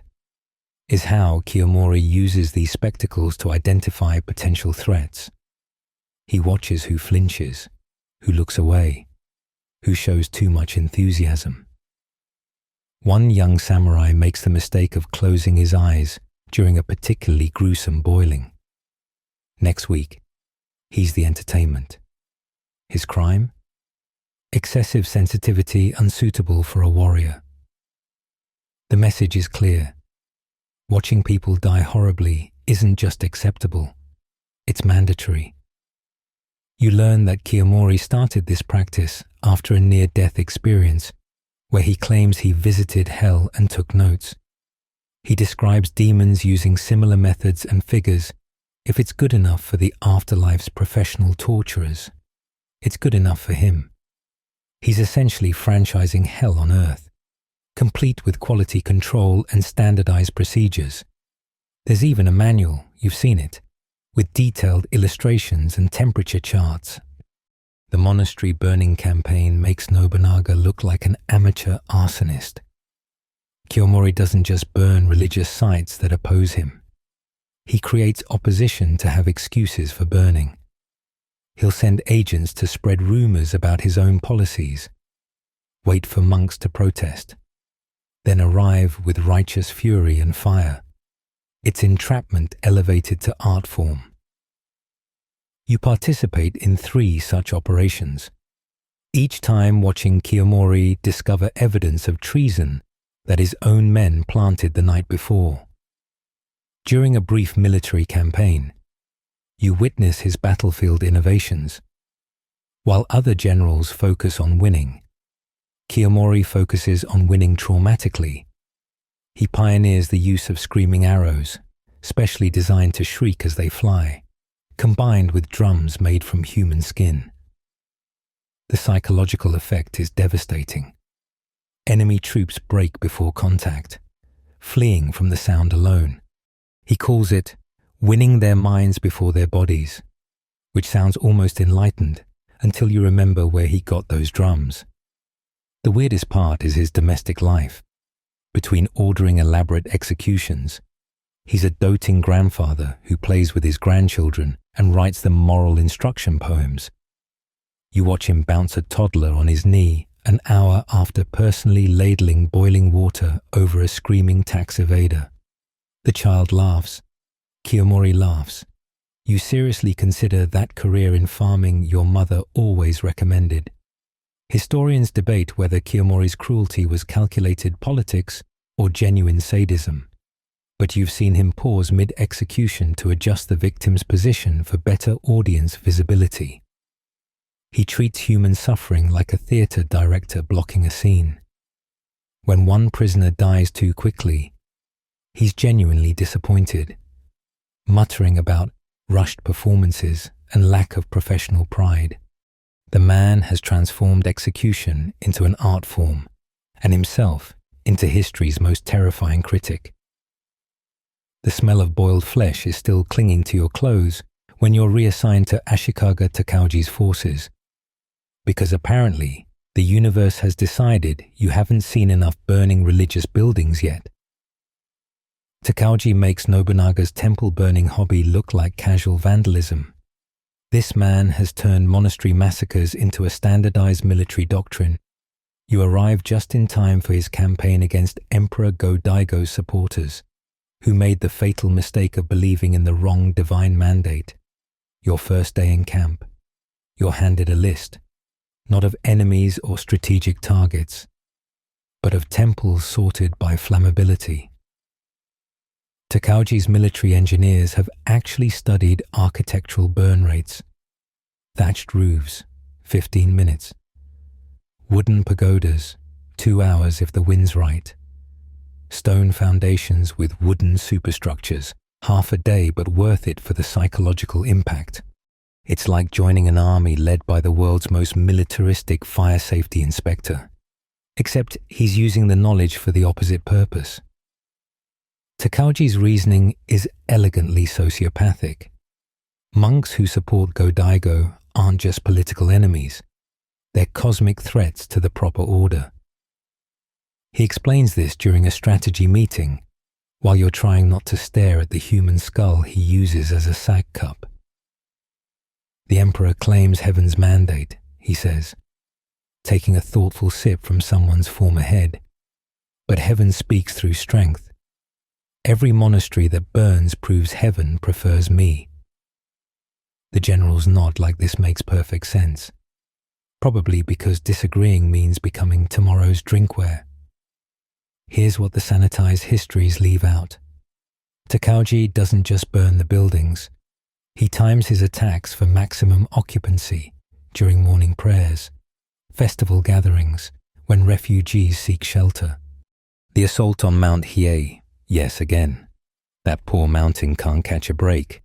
A: is how Kiyomori uses these spectacles to identify potential threats. He watches who flinches, who looks away, who shows too much enthusiasm. One young samurai makes the mistake of closing his eyes during a particularly gruesome boiling. Next week, he's the entertainment. His crime? Excessive sensitivity unsuitable for a warrior. The message is clear. Watching people die horribly isn't just acceptable, it's mandatory. You learn that Kiyomori started this practice after a near-death experience where he claims he visited hell and took notes. He describes demons using similar methods and figures. If it's good enough for the afterlife's professional torturers, it's good enough for him. He's essentially franchising hell on earth, complete with quality control and standardized procedures. There's even a manual, you've seen it, with detailed illustrations and temperature charts. The monastery burning campaign makes Nobunaga look like an amateur arsonist. Kiyomori doesn't just burn religious sites that oppose him. He creates opposition to have excuses for burning. He'll send agents to spread rumors about his own policies, wait for monks to protest, then arrive with righteous fury and fire. It's entrapment elevated to art form. You participate in 3 such operations, each time watching Kiyomori discover evidence of treason that his own men planted the night before. During a brief military campaign, you witness his battlefield innovations. While other generals focus on winning, Kiyomori focuses on winning traumatically. He pioneers the use of screaming arrows, specially designed to shriek as they fly, combined with drums made from human skin. The psychological effect is devastating. Enemy troops break before contact, fleeing from the sound alone. He calls it winning their minds before their bodies, which sounds almost enlightened until you remember where he got those drums. The weirdest part is his domestic life. Between ordering elaborate executions, he's a doting grandfather who plays with his grandchildren and writes them moral instruction poems. You watch him bounce a toddler on his knee an hour after personally ladling boiling water over a screaming tax evader. The child laughs. Kiyomori laughs. You seriously consider that career in farming your mother always recommended. Historians debate whether Kiyomori's cruelty was calculated politics or genuine sadism, but you've seen him pause mid-execution to adjust the victim's position for better audience visibility. He treats human suffering like a theatre director blocking a scene. When one prisoner dies too quickly, he's genuinely disappointed, muttering about rushed performances and lack of professional pride. The man has transformed execution into an art form and himself into history's most terrifying critic. The smell of boiled flesh is still clinging to your clothes when you're reassigned to Ashikaga Takauji's forces, because apparently the universe has decided you haven't seen enough burning religious buildings yet. Takauji makes Nobunaga's temple burning hobby look like casual vandalism. This man has turned monastery massacres into a standardized military doctrine. You arrive just in time for his campaign against Emperor Go-Daigo's supporters, who made the fatal mistake of believing in the wrong divine mandate. Your first day in camp, you're handed a list, not of enemies or strategic targets, but of temples sorted by flammability. Takauji's military engineers have actually studied architectural burn rates. Thatched roofs, 15 minutes. Wooden pagodas, 2 hours if the wind's right. Stone foundations with wooden superstructures, half a day but worth it for the psychological impact. It's like joining an army led by the world's most militaristic fire safety inspector. Except he's using the knowledge for the opposite purpose. Takauji's reasoning is elegantly sociopathic. Monks who support Go-Daigo aren't just political enemies. They're cosmic threats to the proper order. He explains this during a strategy meeting, while you're trying not to stare at the human skull he uses as a sack cup. The Emperor claims heaven's mandate, he says, taking a thoughtful sip from someone's former head. But heaven speaks through strength. Every monastery that burns proves heaven prefers me. The generals nod like this makes perfect sense, probably because disagreeing means becoming tomorrow's drinkware. Here's what the sanitized histories leave out. Takauji doesn't just burn the buildings. He times his attacks for maximum occupancy during morning prayers, festival gatherings, when refugees seek shelter. The assault on Mount Hiei, yes again, that poor mountain can't catch a break,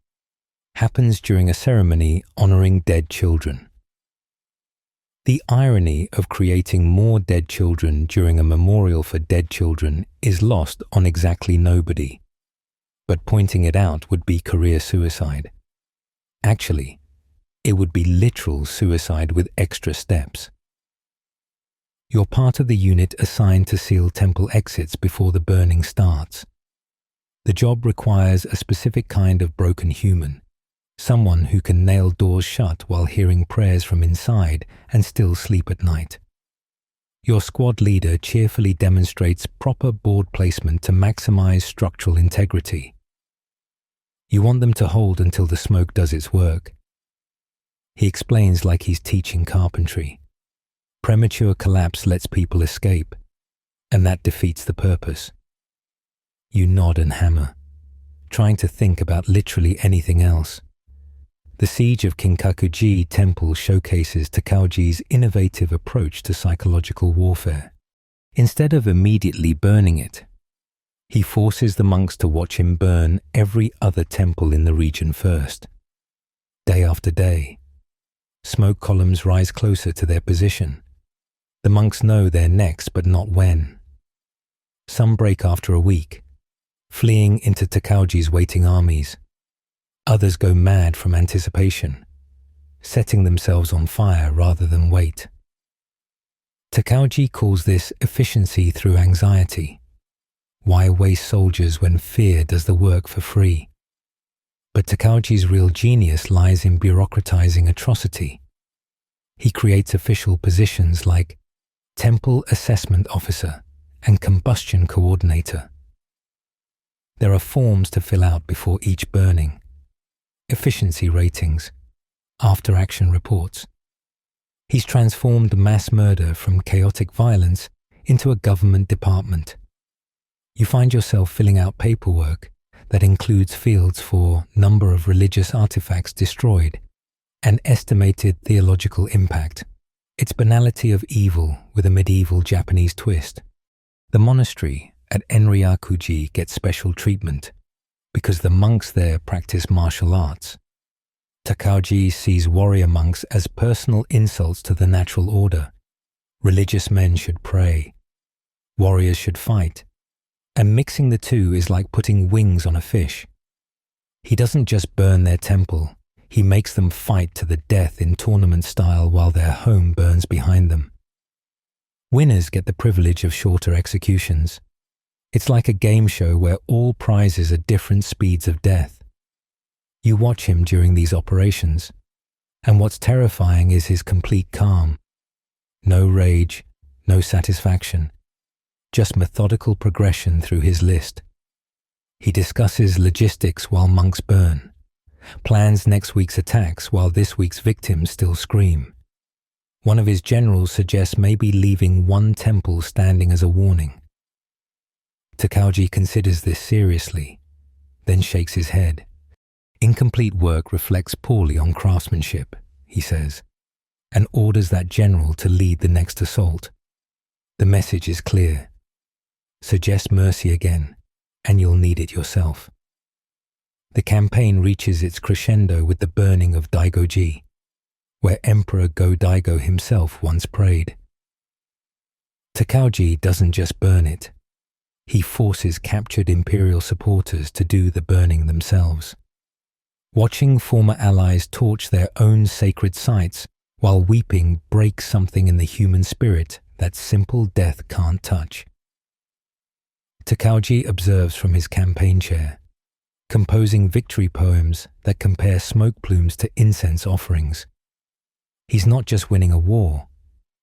A: happens during a ceremony honoring dead children. The irony of creating more dead children during a memorial for dead children is lost on exactly nobody, but pointing it out would be career suicide. Actually, it would be literal suicide with extra steps. You're part of the unit assigned to seal temple exits before the burning starts. The job requires a specific kind of broken human, someone who can nail doors shut while hearing prayers from inside and still sleep at night. Your squad leader cheerfully demonstrates proper board placement to maximize structural integrity. You want them to hold until the smoke does its work. He explains like he's teaching carpentry. Premature collapse lets people escape, and that defeats the purpose. You nod and hammer, trying to think about literally anything else. The siege of Kinkakuji Temple showcases Takauji's innovative approach to psychological warfare. Instead of immediately burning it, he forces the monks to watch him burn every other temple in the region first. Day after day, smoke columns rise closer to their position. The monks know they're next, but not when. Some break after a week, fleeing into Takauji's waiting armies. Others go mad from anticipation, setting themselves on fire rather than wait. Takauji calls this efficiency through anxiety. Why waste soldiers when fear does the work for free? But Takauji's real genius lies in bureaucratizing atrocity. He creates official positions like Temple Assessment Officer and Combustion Coordinator. There are forms to fill out before each burning, efficiency ratings, after-action reports. He's transformed mass murder from chaotic violence into a government department. You find yourself filling out paperwork that includes fields for number of religious artifacts destroyed and estimated theological impact. It's banality of evil with a medieval Japanese twist. The monastery at Enryakuji gets special treatment because the monks there practice martial arts. Takauji sees warrior monks as personal insults to the natural order. Religious men should pray. Warriors should fight. And mixing the two is like putting wings on a fish. He doesn't just burn their temple, he makes them fight to the death in tournament style while their home burns behind them. Winners get the privilege of shorter executions. It's like a game show where all prizes are different speeds of death. You watch him during these operations, and what's terrifying is his complete calm. No rage, no satisfaction, just methodical progression through his list. He discusses logistics while monks burn, plans next week's attacks while this week's victims still scream. One of his generals suggests maybe leaving one temple standing as a warning. Takauji considers this seriously, then shakes his head. Incomplete work reflects poorly on craftsmanship, he says, and orders that general to lead the next assault. The message is clear. Suggest mercy again, and you'll need it yourself. The campaign reaches its crescendo with the burning of Daigoji, where Emperor Go-Daigo himself once prayed. Takauji doesn't just burn it. He forces captured imperial supporters to do the burning themselves. Watching former allies torch their own sacred sites while weeping breaks something in the human spirit that simple death can't touch. Takauji observes from his campaign chair, composing victory poems that compare smoke plumes to incense offerings. He's not just winning a war,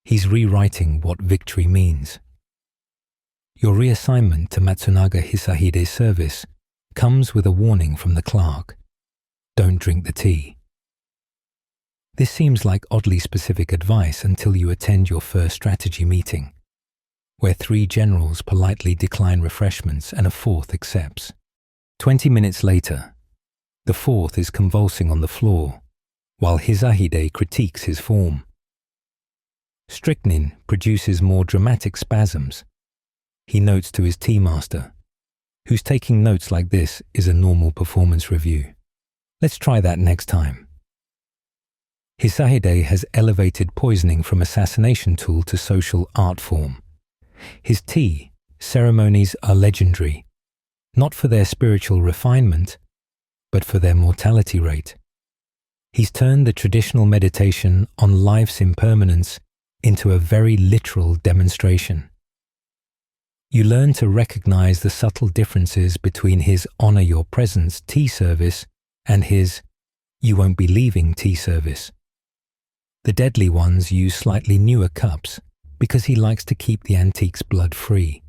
A: he's rewriting what victory means. Your reassignment to Matsunaga Hisahide's service comes with a warning from the clerk. Don't drink the tea. This seems like oddly specific advice until you attend your first strategy meeting, where 3 generals politely decline refreshments and a 4th accepts. 20 minutes later, the 4th is convulsing on the floor, while Hisahide critiques his form. Strychnine produces more dramatic spasms. He notes to his tea master, who's taking notes like this is a normal performance review. Let's try that next time. Hisahide has elevated poisoning from assassination tool to social art form. His tea ceremonies are legendary, not for their spiritual refinement, but for their mortality rate. He's turned the traditional meditation on life's impermanence into a very literal demonstration. You learn to recognize the subtle differences between his honor your presence tea service and his you won't be leaving tea service. The deadly ones use slightly newer cups because he likes to keep the antique's blood free.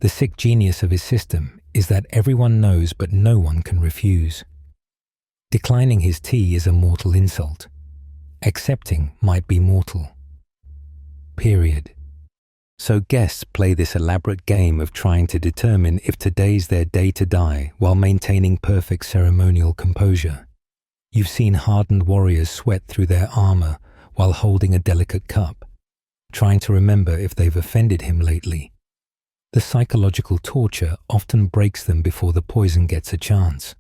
A: The sick genius of his system is that everyone knows but no one can refuse. Declining his tea is a mortal insult. Accepting might be mortal. Period. So guests play this elaborate game of trying to determine if today's their day to die while maintaining perfect ceremonial composure. You've seen hardened warriors sweat through their armor while holding a delicate cup, trying to remember if they've offended him lately. The psychological torture often breaks them before the poison gets a chance.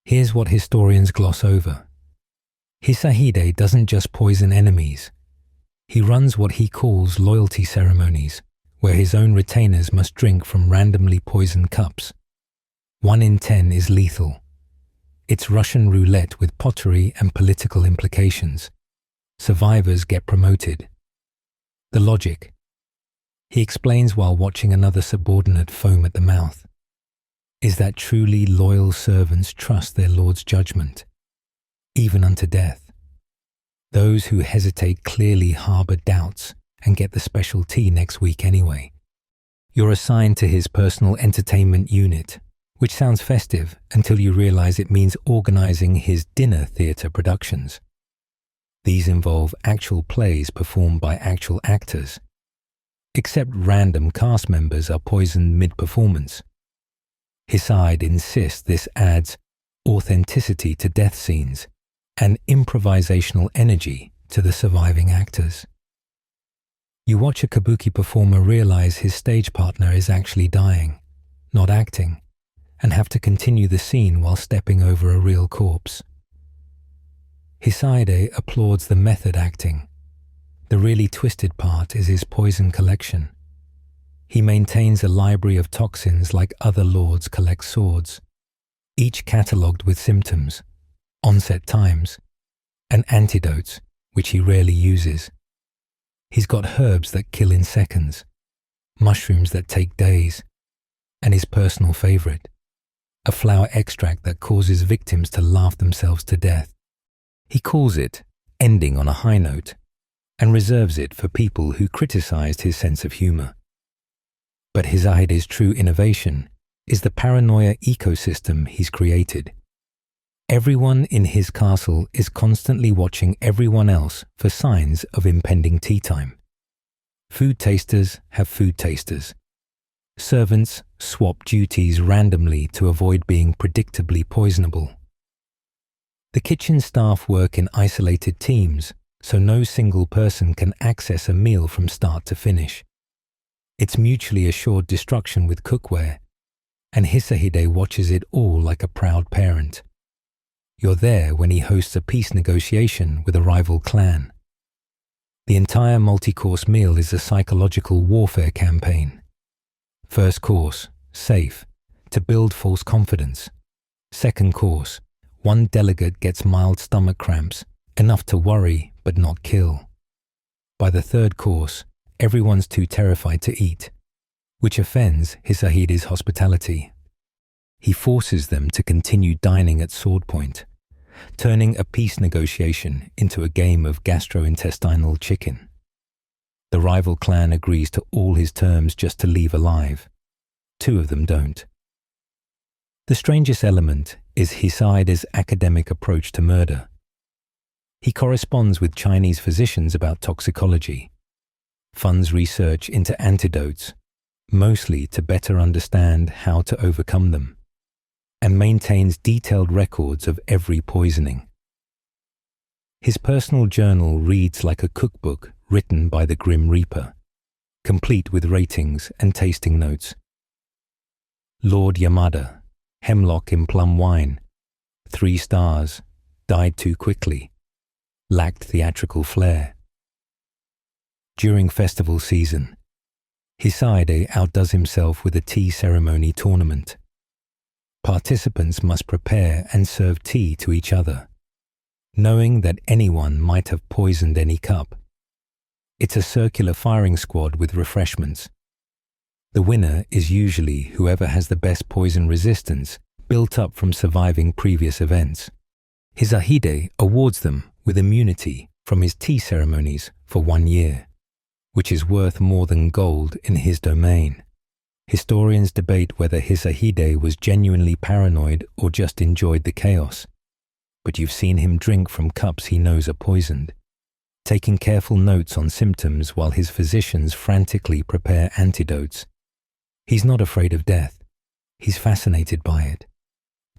A: Here's what historians gloss over. Hisahide doesn't just poison enemies. He runs what he calls loyalty ceremonies, where his own retainers must drink from randomly poisoned cups. 1 in 10 is lethal. It's Russian roulette with pottery and political implications. Survivors get promoted. The logic. He explains while watching another subordinate foam at the mouth, is that truly loyal servants trust their lord's judgment, even unto death. Those who hesitate clearly harbor doubts and get the special tea next week anyway. You're assigned to his personal entertainment unit, which sounds festive until you realize it means organizing his dinner theater productions. These involve actual plays performed by actual actors, except random cast members are poisoned mid-performance. Hisahide insists this adds authenticity to death scenes and improvisational energy to the surviving actors. You watch a kabuki performer realize his stage partner is actually dying, not acting, and have to continue the scene while stepping over a real corpse. Hisahide applauds the method acting. The really twisted part is his poison collection. He maintains a library of toxins like other lords collect swords, each catalogued with symptoms, onset times, and antidotes, which he rarely uses. He's got herbs that kill in seconds, mushrooms that take days, and his personal favorite, a flower extract that causes victims to laugh themselves to death. He calls it ending on a high note and reserves it for people who criticized his sense of humor. But Hisahide's true innovation is the paranoia ecosystem he's created. Everyone in his castle is constantly watching everyone else for signs of impending tea time. Food tasters have food tasters. Servants swap duties randomly to avoid being predictably poisonable. The kitchen staff work in isolated teams, so no single person can access a meal from start to finish. It's mutually assured destruction with cookware, and Hisahide watches it all like a proud parent. You're there when he hosts a peace negotiation with a rival clan. The entire multi-course meal is a psychological warfare campaign. First course, safe, to build false confidence. Second course, one delegate gets mild stomach cramps, enough to worry but not kill. By the third course, everyone's too terrified to eat, which offends Hisahide's hospitality. He forces them to continue dining at sword point, turning a peace negotiation into a game of gastrointestinal chicken. The rival clan agrees to all his terms just to leave alive. Two of them don't. The strangest element is Hisahide's academic approach to murder. He corresponds with Chinese physicians about toxicology, funds research into antidotes, mostly to better understand how to overcome them, and maintains detailed records of every poisoning. His personal journal reads like a cookbook written by the Grim Reaper, complete with ratings and tasting notes. Lord Yamada, hemlock in plum wine, 3 stars, died too quickly, lacked theatrical flair. During festival season, Hisahide outdoes himself with a tea ceremony tournament. Participants must prepare and serve tea to each other, knowing that anyone might have poisoned any cup. It's a circular firing squad with refreshments. The winner is usually whoever has the best poison resistance built up from surviving previous events. Hisahide awards them with immunity from his tea ceremonies for 1 year, which is worth more than gold in his domain. Historians debate whether Hisahide was genuinely paranoid or just enjoyed the chaos, but you've seen him drink from cups he knows are poisoned, taking careful notes on symptoms while his physicians frantically prepare antidotes. He's not afraid of death. He's fascinated by it,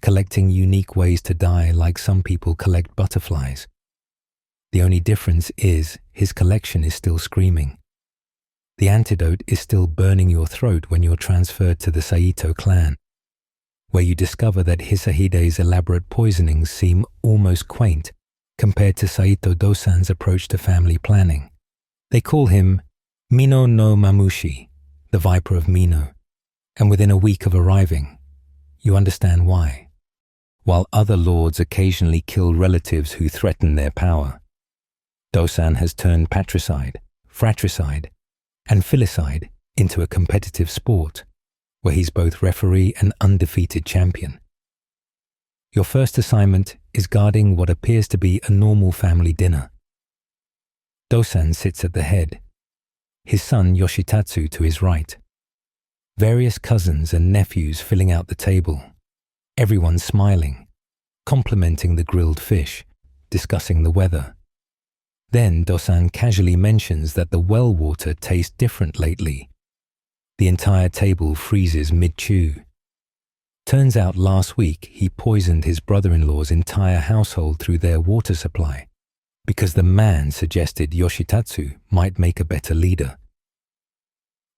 A: collecting unique ways to die like some people collect butterflies. The only difference is his collection is still screaming. The antidote is still burning your throat when you're transferred to the Saito clan, where you discover that Hisahide's elaborate poisonings seem almost quaint compared to Saito Dosan's approach to family planning. They call him Mino no Mamushi, the Viper of Mino, and within a week of arriving, you understand why. While other lords occasionally kill relatives who threaten their power, Dosan has turned patricide, fratricide, and filicide into a competitive sport, where he's both referee and undefeated champion. Your first assignment is guarding what appears to be a normal family dinner. Dosan sits at the head, his son Yoshitatsu to his right. Various cousins and nephews filling out the table, everyone smiling, complimenting the grilled fish, discussing the weather. Then Dosan casually mentions that the well water tastes different lately. The entire table freezes mid-chew. Turns out last week he poisoned his brother-in-law's entire household through their water supply because the man suggested Yoshitatsu might make a better leader.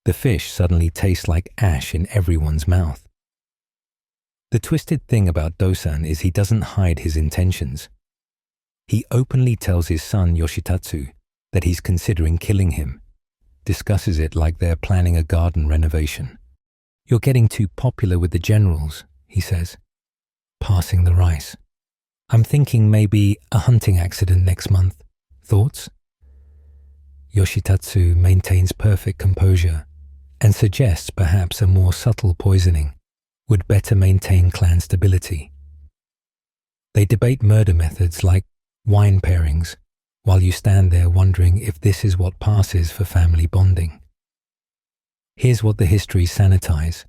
A: The fish suddenly tastes like ash in everyone's mouth. The twisted thing about Dosan is he doesn't hide his intentions. He openly tells his son Yoshitatsu that he's considering killing him, discusses it like they're planning a garden renovation. "You're getting too popular with the generals," he says, passing the rice. "I'm thinking maybe a hunting accident next month. Thoughts?" Yoshitatsu maintains perfect composure and suggests perhaps a more subtle poisoning would better maintain clan stability. They debate murder methods like wine pairings, while you stand there wondering if this is what passes for family bonding. Here's what the histories sanitize.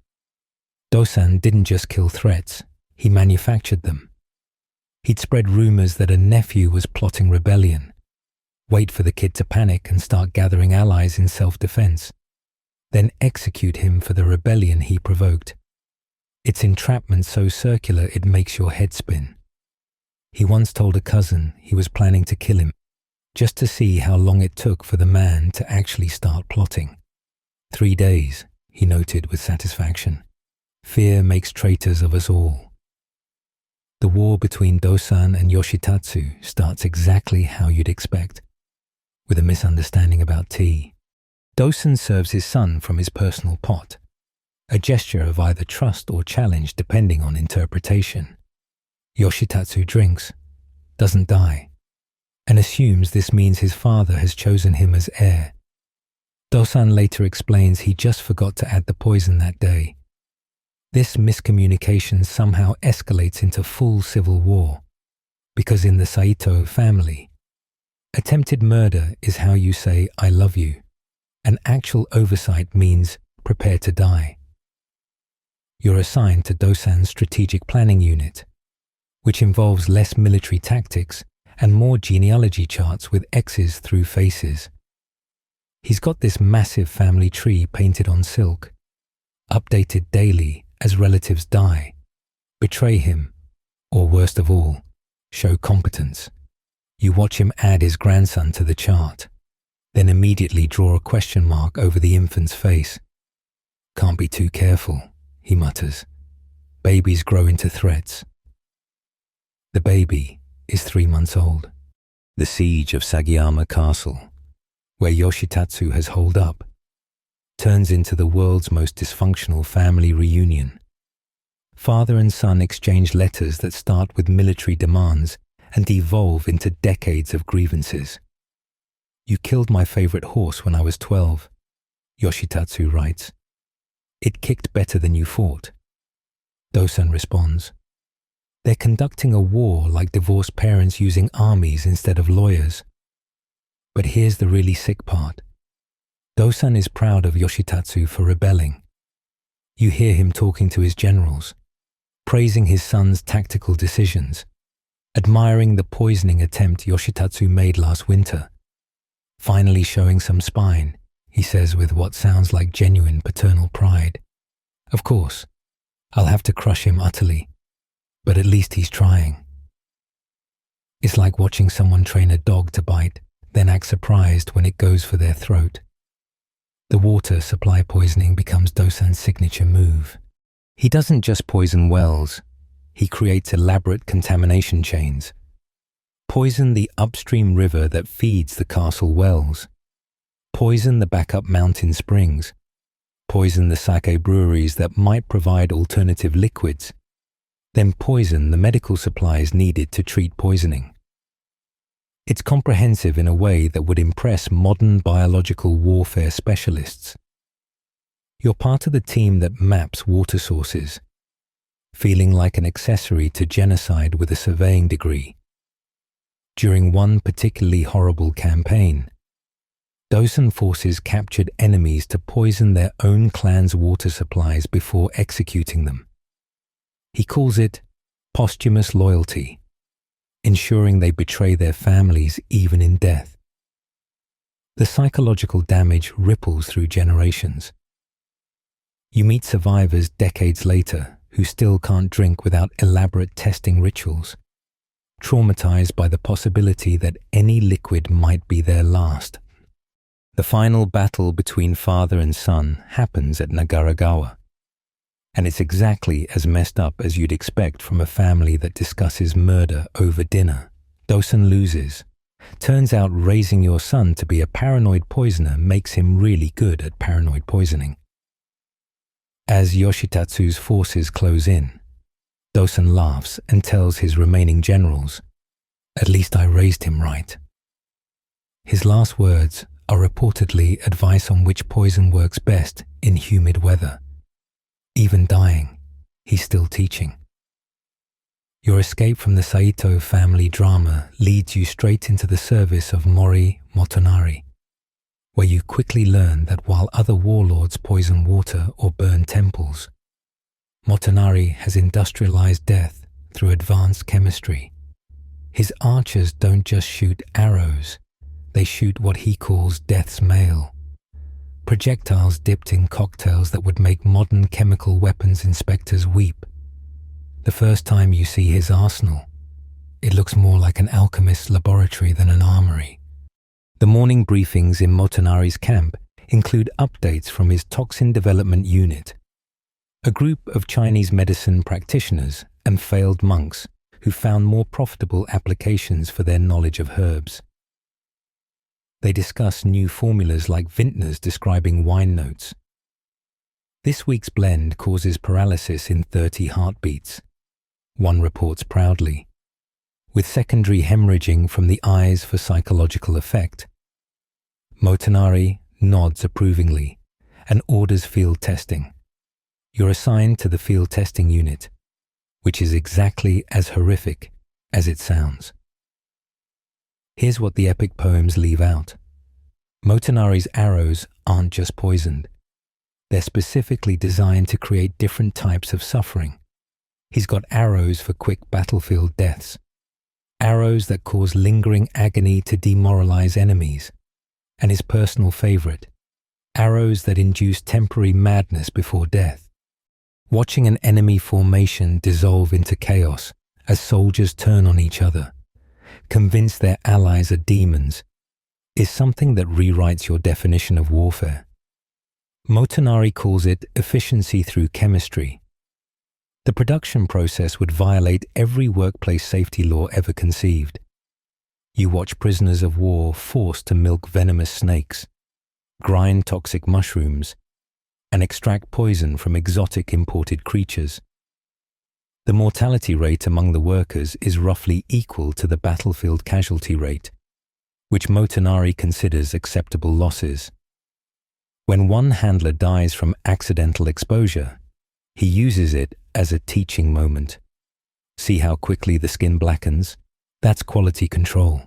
A: Dosan didn't just kill threats, he manufactured them. He'd spread rumors that a nephew was plotting rebellion, wait for the kid to panic and start gathering allies in self-defense, then execute him for the rebellion he provoked. It's entrapment so circular it makes your head spin. He once told a cousin he was planning to kill him, just to see how long it took for the man to actually start plotting. 3 days, he noted with satisfaction. Fear makes traitors of us all. The war between Dosan and Yoshitatsu starts exactly how you'd expect, with a misunderstanding about tea. Dosan serves his son from his personal pot, a gesture of either trust or challenge depending on interpretation. Yoshitatsu drinks, doesn't die, and assumes this means his father has chosen him as heir. Dosan later explains he just forgot to add the poison that day. This miscommunication somehow escalates into full civil war, because in the Saito family, attempted murder is how you say "I love you," and actual oversight means prepare to die. You're assigned to Dosan's strategic planning unit, which involves less military tactics and more genealogy charts with X's through faces. He's got this massive family tree painted on silk, updated daily as relatives die, betray him, or worst of all, show competence. You watch him add his grandson to the chart, then immediately draw a question mark over the infant's face. Can't be too careful, he mutters. Babies grow into threats. The baby is 3 months old. The siege of Sagayama Castle, where Yoshitatsu has holed up, turns into the world's most dysfunctional family reunion. Father and son exchange letters that start with military demands and devolve into decades of grievances. You killed my favorite horse when I was 12, Yoshitatsu writes. It kicked better than you fought. Dosan responds. They're conducting a war like divorced parents using armies instead of lawyers. But here's the really sick part. Dosan is proud of Yoshitatsu for rebelling. You hear him talking to his generals, praising his son's tactical decisions, admiring the poisoning attempt Yoshitatsu made last winter. Finally showing some spine, he says with what sounds like genuine paternal pride. Of course, I'll have to crush him utterly, but at least he's trying. It's like watching someone train a dog to bite, then act surprised when it goes for their throat. The water supply poisoning becomes Dosan's signature move. He doesn't just poison wells, he creates elaborate contamination chains. Poison the upstream river that feeds the castle wells. Poison the backup mountain springs. Poison the sake breweries that might provide alternative liquids. Then poison the medical supplies needed to treat poisoning. It's comprehensive in a way that would impress modern biological warfare specialists. You're part of the team that maps water sources, feeling like an accessory to genocide with a surveying degree. During one particularly horrible campaign, Dosan forces captured enemies to poison their own clan's water supplies before executing them. He calls it posthumous loyalty, ensuring they betray their families even in death. The psychological damage ripples through generations. You meet survivors decades later who still can't drink without elaborate testing rituals, traumatized by the possibility that any liquid might be their last. The final battle between father and son happens at Nagaragawa, and it's exactly as messed up as you'd expect from a family that discusses murder over dinner. Dosan loses. Turns out raising your son to be a paranoid poisoner makes him really good at paranoid poisoning. As Yoshitatsu's forces close in, Dosan laughs and tells his remaining generals, "At least I raised him right." His last words are reportedly advice on which poison works best in humid weather. Even dying, he's still teaching. Your escape from the Saito family drama leads you straight into the service of Mori Motonari, where you quickly learn that while other warlords poison water or burn temples, Motonari has industrialized death through advanced chemistry His archers don't just shoot arrows, they shoot what he calls death's mail. Projectiles dipped in cocktails that would make modern chemical weapons inspectors weep. The first time you see his arsenal, it looks more like an alchemist's laboratory than an armory. The morning briefings in Motonari's camp include updates from his toxin development unit, a group of Chinese medicine practitioners and failed monks who found more profitable applications for their knowledge of herbs. They discuss new formulas like vintners describing wine notes. This week's blend causes paralysis in 30 heartbeats, one reports proudly, with secondary hemorrhaging from the eyes for psychological effect. Motonari nods approvingly and orders field testing. You're assigned to the field testing unit, which is exactly as horrific as it sounds. Here's what the epic poems leave out. Motonari's arrows aren't just poisoned. They're specifically designed to create different types of suffering. He's got arrows for quick battlefield deaths, arrows that cause lingering agony to demoralize enemies, and his personal favorite, arrows that induce temporary madness before death. Watching an enemy formation dissolve into chaos as soldiers turn on each other, convinced their allies are demons, is something that rewrites your definition of warfare. Motonari calls it efficiency through chemistry. The production process would violate every workplace safety law ever conceived. You watch prisoners of war forced to milk venomous snakes, grind toxic mushrooms, and extract poison from exotic imported creatures. The mortality rate among the workers is roughly equal to the battlefield casualty rate, which Motonari considers acceptable losses. When one handler dies from accidental exposure, he uses it as a teaching moment. See how quickly the skin blackens? That's quality control.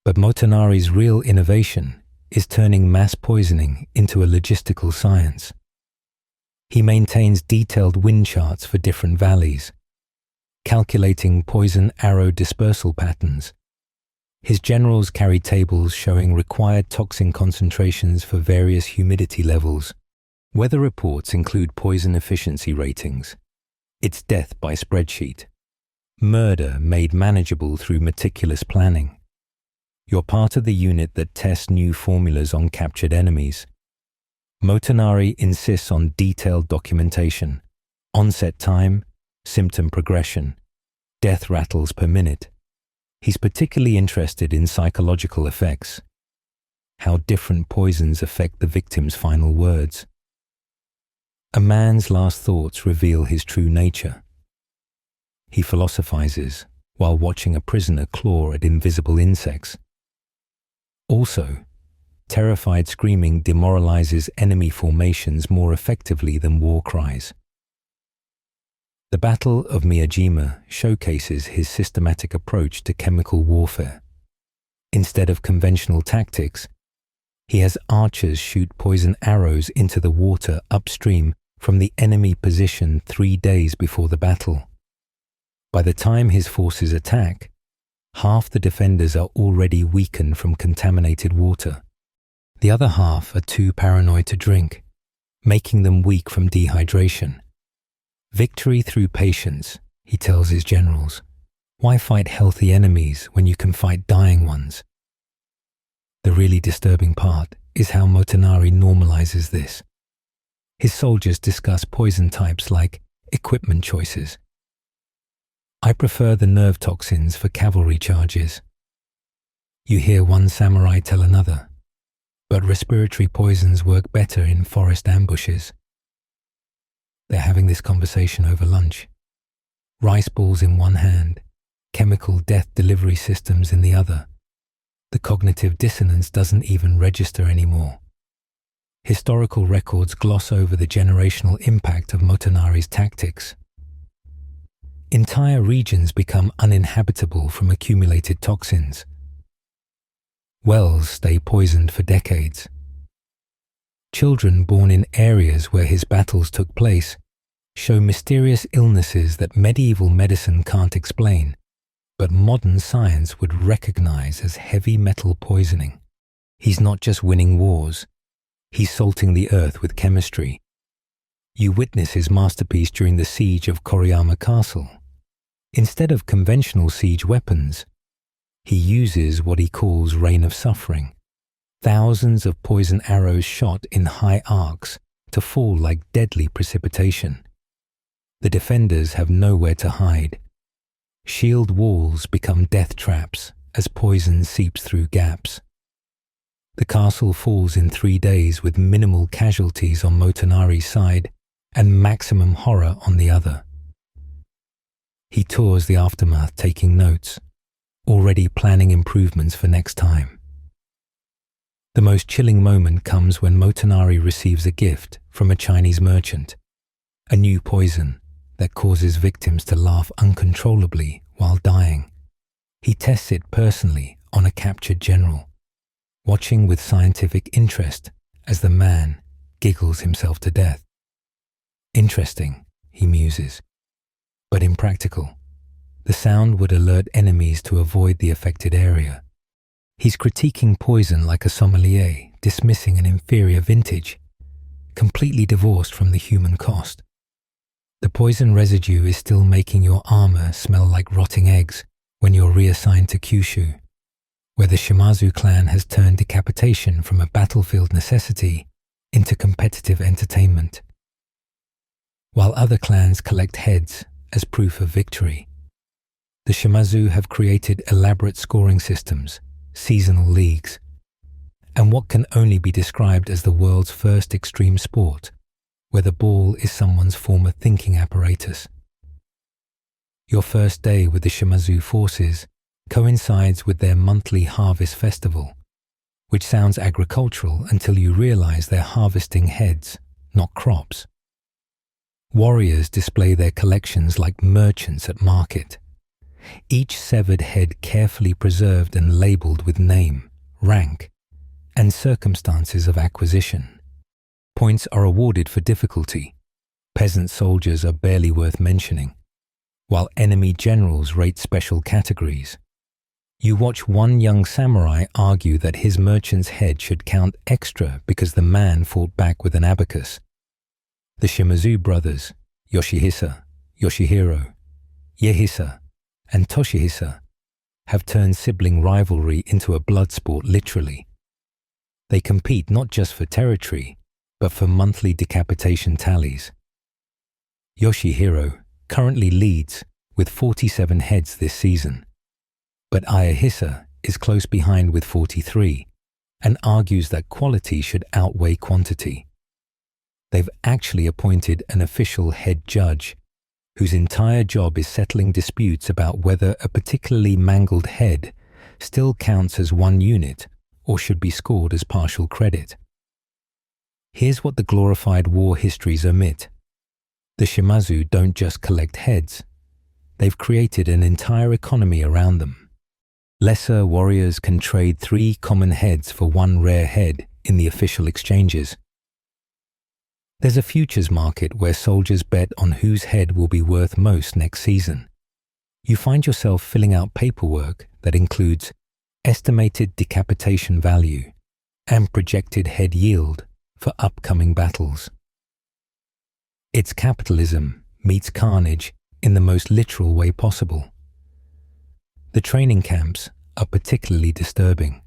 A: But Motonari's real innovation is turning mass poisoning into a logistical science. He maintains detailed wind charts for different valleys, calculating poison arrow dispersal patterns. His generals carry tables showing required toxin concentrations for various humidity levels. Weather reports include poison efficiency ratings. It's death by spreadsheet. Murder made manageable through meticulous planning. You're part of the unit that tests new formulas on captured enemies. Motonari insists on detailed documentation, onset time, symptom progression, death rattles per minute. He's particularly interested in psychological effects, how different poisons affect the victim's final words. A man's last thoughts reveal his true nature. He philosophizes while watching a prisoner claw at invisible insects. Also, terrified screaming demoralizes enemy formations more effectively than war cries. The Battle of Miyajima showcases his systematic approach to chemical warfare. Instead of conventional tactics, he has archers shoot poison arrows into the water upstream from the enemy position 3 days before the battle. By the time his forces attack, half the defenders are already weakened from contaminated water. The other half are too paranoid to drink, making them weak from dehydration. Victory through patience, he tells his generals. Why fight healthy enemies when you can fight dying ones? The really disturbing part is how Motonari normalizes this. His soldiers discuss poison types like equipment choices. I prefer the nerve toxins for cavalry charges. You hear one samurai tell another, but respiratory poisons work better in forest ambushes. They're having this conversation over lunch. Rice balls in one hand, chemical death delivery systems in the other. The cognitive dissonance doesn't even register anymore. Historical records gloss over the generational impact of Motonari's tactics. Entire regions become uninhabitable from accumulated toxins. Wells stay poisoned for decades. Children born in areas where his battles took place show mysterious illnesses that medieval medicine can't explain. but modern science would recognize as heavy metal poisoning. He's not just winning wars, he's salting the earth with chemistry. You witness his masterpiece during the siege of Koriyama Castle. Instead of conventional siege weapons, he uses what he calls rain of suffering, thousands of poison arrows shot in high arcs to fall like deadly precipitation. The defenders have nowhere to hide. Shield walls become death traps as poison seeps through gaps. The castle falls in 3 days with minimal casualties on Motonari's side and maximum horror on the other. He tours the aftermath taking notes, already planning improvements for next time. The most chilling moment comes when Motonari receives a gift from a Chinese merchant, a new poison that causes victims to laugh uncontrollably while dying. He tests it personally on a captured general, watching with scientific interest as the man giggles himself to death. Interesting, he muses, but impractical. The sound would alert enemies to avoid the affected area. He's critiquing poison like a sommelier, dismissing an inferior vintage, completely divorced from the human cost. The poison residue is still making your armor smell like rotting eggs when you're reassigned to Kyushu, where the Shimazu clan has turned decapitation from a battlefield necessity into competitive entertainment. While other clans collect heads as proof of victory, the Shimazu have created elaborate scoring systems, seasonal leagues, and what can only be described as the world's first extreme sport, where the ball is someone's former thinking apparatus. Your first day with the Shimazu forces coincides with their monthly harvest festival, which sounds agricultural until you realize they're harvesting heads, not crops. Warriors display their collections like merchants at market, each severed head carefully preserved and labeled with name, rank, and circumstances of acquisition. Points are awarded for difficulty. Peasant soldiers are barely worth mentioning, while enemy generals rate special categories. You watch one young samurai argue that his merchant's head should count extra because the man fought back with an abacus. The Shimazu brothers, Yoshihisa, Yoshihiro, Iehisa, and Toshihisa, have turned sibling rivalry into a blood sport literally. They compete not just for territory, but for monthly decapitation tallies. Yoshihiro currently leads with 47 heads this season, but Iehisa is close behind with 43 and argues that quality should outweigh quantity. They've actually appointed an official head judge whose entire job is settling disputes about whether a particularly mangled head still counts as one unit or should be scored as partial credit. Here's what the glorified war histories omit. The Shimazu don't just collect heads. They've created an entire economy around them. Lesser warriors can trade 3 common heads for 1 rare head in the official exchanges. There's a futures market where soldiers bet on whose head will be worth most next season. You find yourself filling out paperwork that includes estimated decapitation value and projected head yield for upcoming battles. It's capitalism meets carnage in the most literal way possible. The training camps are particularly disturbing.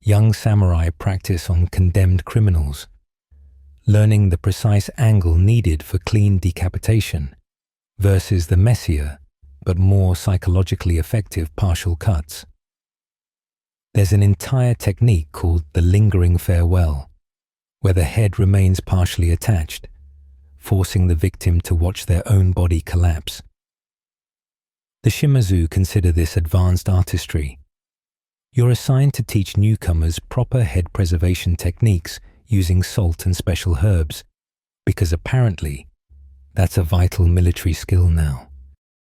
A: Young samurai practice on condemned criminals, learning the precise angle needed for clean decapitation versus the messier but more psychologically effective partial cuts. There's an entire technique called the lingering farewell, where the head remains partially attached, forcing the victim to watch their own body collapse. The Shimazu consider this advanced artistry. You're assigned to teach newcomers proper head preservation techniques using salt and special herbs, because apparently that's a vital military skill now.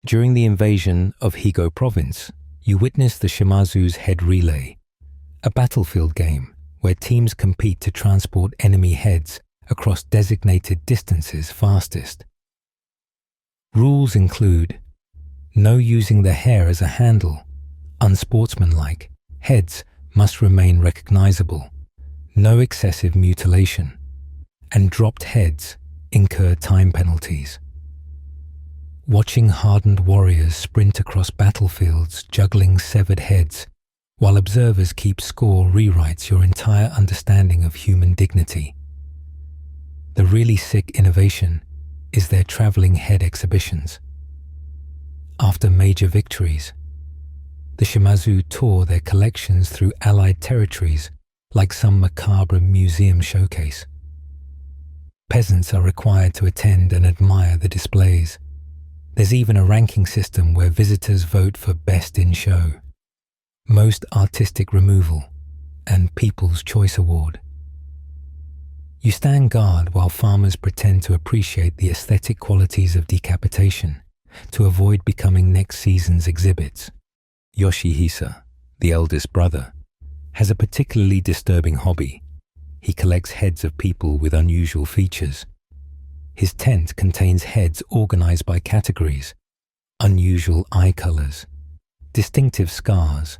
A: During the invasion of Higo province, you witness the Shimazu's head relay, a battlefield game where teams compete to transport enemy heads across designated distances fastest. Rules include No using the hair as a handle, unsportsmanlike. Heads must remain recognizable. No excessive mutilation. And dropped heads incur time penalties. Watching hardened warriors sprint across battlefields juggling severed heads, while observers keep score, rewrites your entire understanding of human dignity. The really sick innovation is their traveling head exhibitions. After major victories, the Shimazu tour their collections through allied territories like some macabre museum showcase. Peasants are required to attend and admire the displays. There's even a ranking system where visitors vote for Best in Show, Most Artistic Removal, and People's Choice Award. You stand guard while farmers pretend to appreciate the aesthetic qualities of decapitation to avoid becoming next season's exhibits. Yoshihisa, the eldest brother, has a particularly disturbing hobby. He collects heads of people with unusual features. His tent contains heads organized by categories: unusual eye colors, distinctive scars,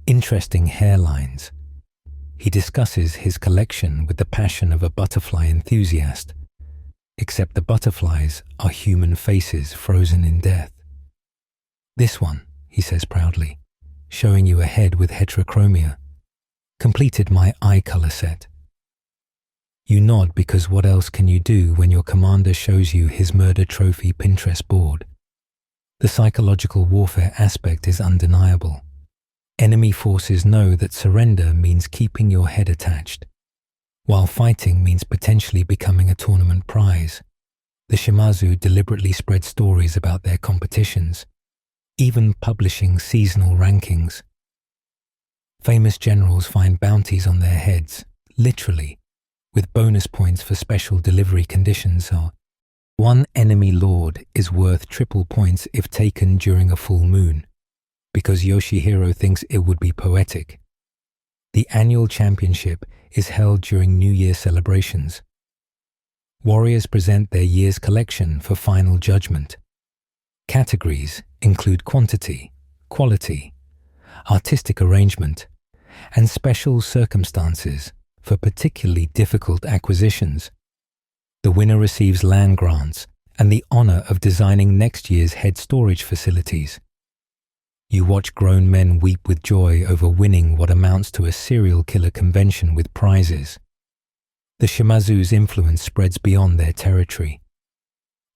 A: interesting hairlines. He discusses his collection with the passion of a butterfly enthusiast, except the butterflies are human faces frozen in death. "This one," he says proudly, showing you a head with heterochromia, "completed my eye color set." You nod because what else can you do when your commander shows you his murder trophy Pinterest board? The psychological warfare aspect is undeniable. Enemy forces know that surrender means keeping your head attached, while fighting means potentially becoming a tournament prize. The Shimazu deliberately spread stories about their competitions, even publishing seasonal rankings. Famous generals find bounties on their heads, literally, with bonus points for special delivery conditions. One enemy lord is worth triple points if taken during a full moon, because Yoshihiro thinks it would be poetic. The annual championship is held during New Year celebrations. Warriors present their year's collection for final judgment. Categories include quantity, quality, artistic arrangement, and special circumstances for particularly difficult acquisitions. The winner receives land grants and the honor of designing next year's head storage facilities. You watch grown men weep with joy over winning what amounts to a serial killer convention with prizes. The Shimazu's influence spreads beyond their territory.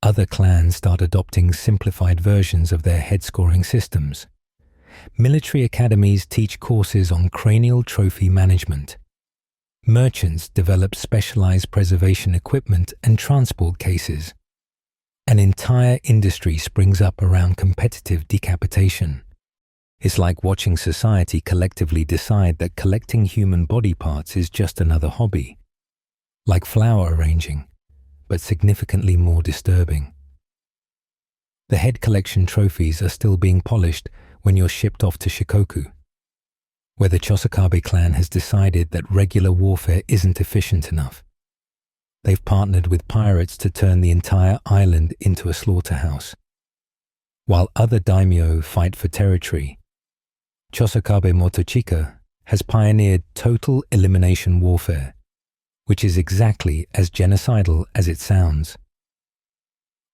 A: Other clans start adopting simplified versions of their head scoring systems. Military academies teach courses on cranial trophy management. Merchants develop specialized preservation equipment and transport cases. An entire industry springs up around competitive decapitation. It's like watching society collectively decide that collecting human body parts is just another hobby. Like flower arranging, but significantly more disturbing. The head collection trophies are still being polished when you're shipped off to Shikoku, where the Chosokabe clan has decided that regular warfare isn't efficient enough. They've partnered with pirates to turn the entire island into a slaughterhouse. While other daimyo fight for territory, Chosokabe Motochika has pioneered total elimination warfare, which is exactly as genocidal as it sounds.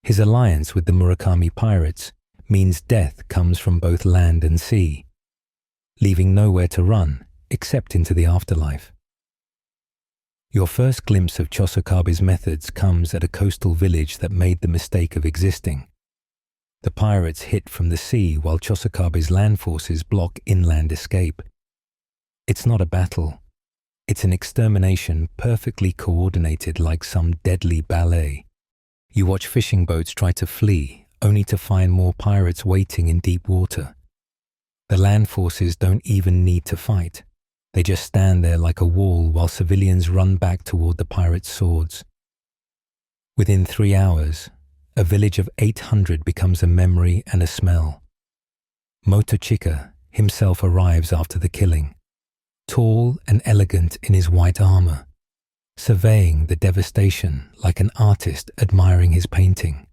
A: His alliance with the Murakami pirates means death comes from both land and sea, leaving nowhere to run except into the afterlife. Your first glimpse of Chosokabe's methods comes at a coastal village that made the mistake of existing. The pirates hit from the sea while Chosokabe's land forces block inland escape. It's not a battle. It's an extermination perfectly coordinated like some deadly ballet. You watch fishing boats try to flee, only to find more pirates waiting in deep water. The land forces don't even need to fight. They just stand there like a wall while civilians run back toward the pirates' swords. Within 3 hours, a village of 800 becomes a memory and a smell. Motochika himself arrives after the killing, tall and elegant in his white armor, surveying the devastation like an artist admiring his painting.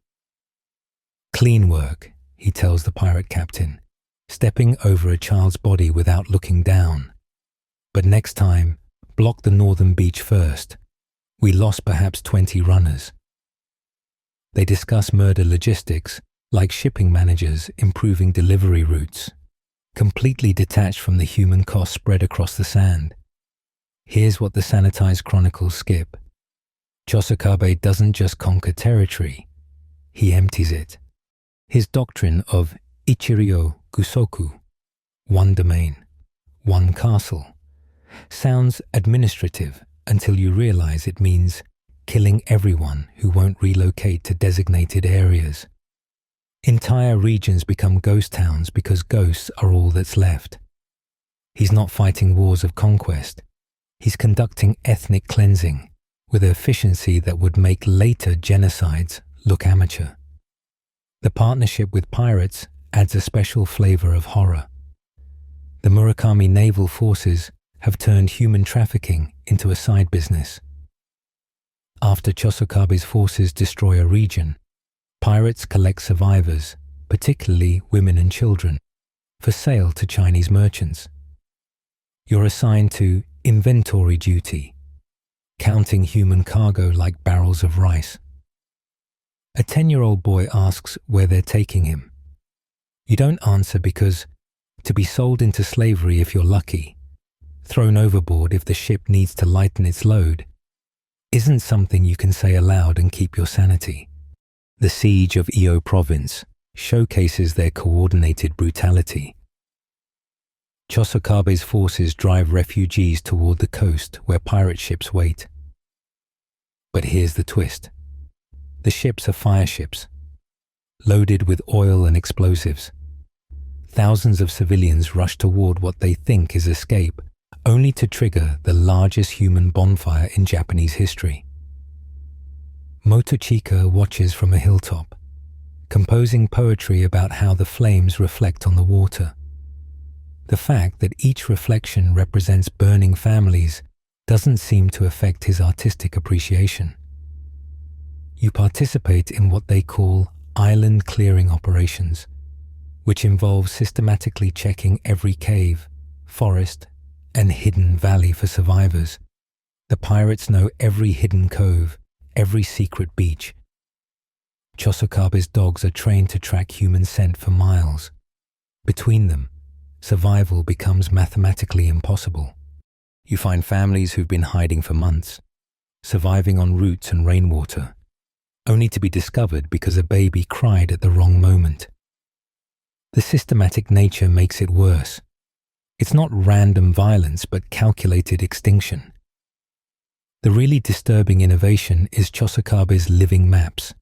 A: "Clean work," he tells the pirate captain, stepping over a child's body without looking down. But next time, block the northern beach first. We lost perhaps 20 runners. They discuss murder logistics, like shipping managers improving delivery routes, completely detached from the human cost spread across the sand. Here's what the sanitized chronicles skip. Chosokabe doesn't just conquer territory, he empties it. His doctrine of Ichiryo Gusoku, one domain, one castle, sounds administrative until you realize it means killing everyone who won't relocate to designated areas. Entire regions become ghost towns because ghosts are all that's left. He's not fighting wars of conquest. He's conducting ethnic cleansing with an efficiency that would make later genocides look amateur. The partnership with pirates adds a special flavor of horror. The Murakami naval forces have turned human trafficking into a side business. After Chosokabe's forces destroy a region, pirates collect survivors, particularly women and children, for sale to Chinese merchants. You're assigned to inventory duty, counting human cargo like barrels of rice. A 10-year-old boy asks where they're taking him. You don't answer because to be sold into slavery if you're lucky, thrown overboard if the ship needs to lighten its load, isn't something you can say aloud and keep your sanity. The siege of Iyo province showcases their coordinated brutality. Chosokabe's forces drive refugees toward the coast where pirate ships wait. But here's the twist. The ships are fire ships, loaded with oil and explosives. Thousands of civilians rush toward what they think is escape, only to trigger the largest human bonfire in Japanese history. Motochika watches from a hilltop, composing poetry about how the flames reflect on the water. The fact that each reflection represents burning families doesn't seem to affect his artistic appreciation. You participate in what they call island clearing operations, which involve systematically checking every cave, forest, and hidden valley for survivors. The pirates know every hidden cove, every secret beach. Chosokabe's dogs are trained to track human scent for miles. Between them, survival becomes mathematically impossible. You find families who've been hiding for months, surviving on roots and rainwater, only to be discovered because a baby cried at the wrong moment. The systematic nature makes it worse. It's not random violence, but calculated extinction. The really disturbing innovation is Chosokabe's living maps.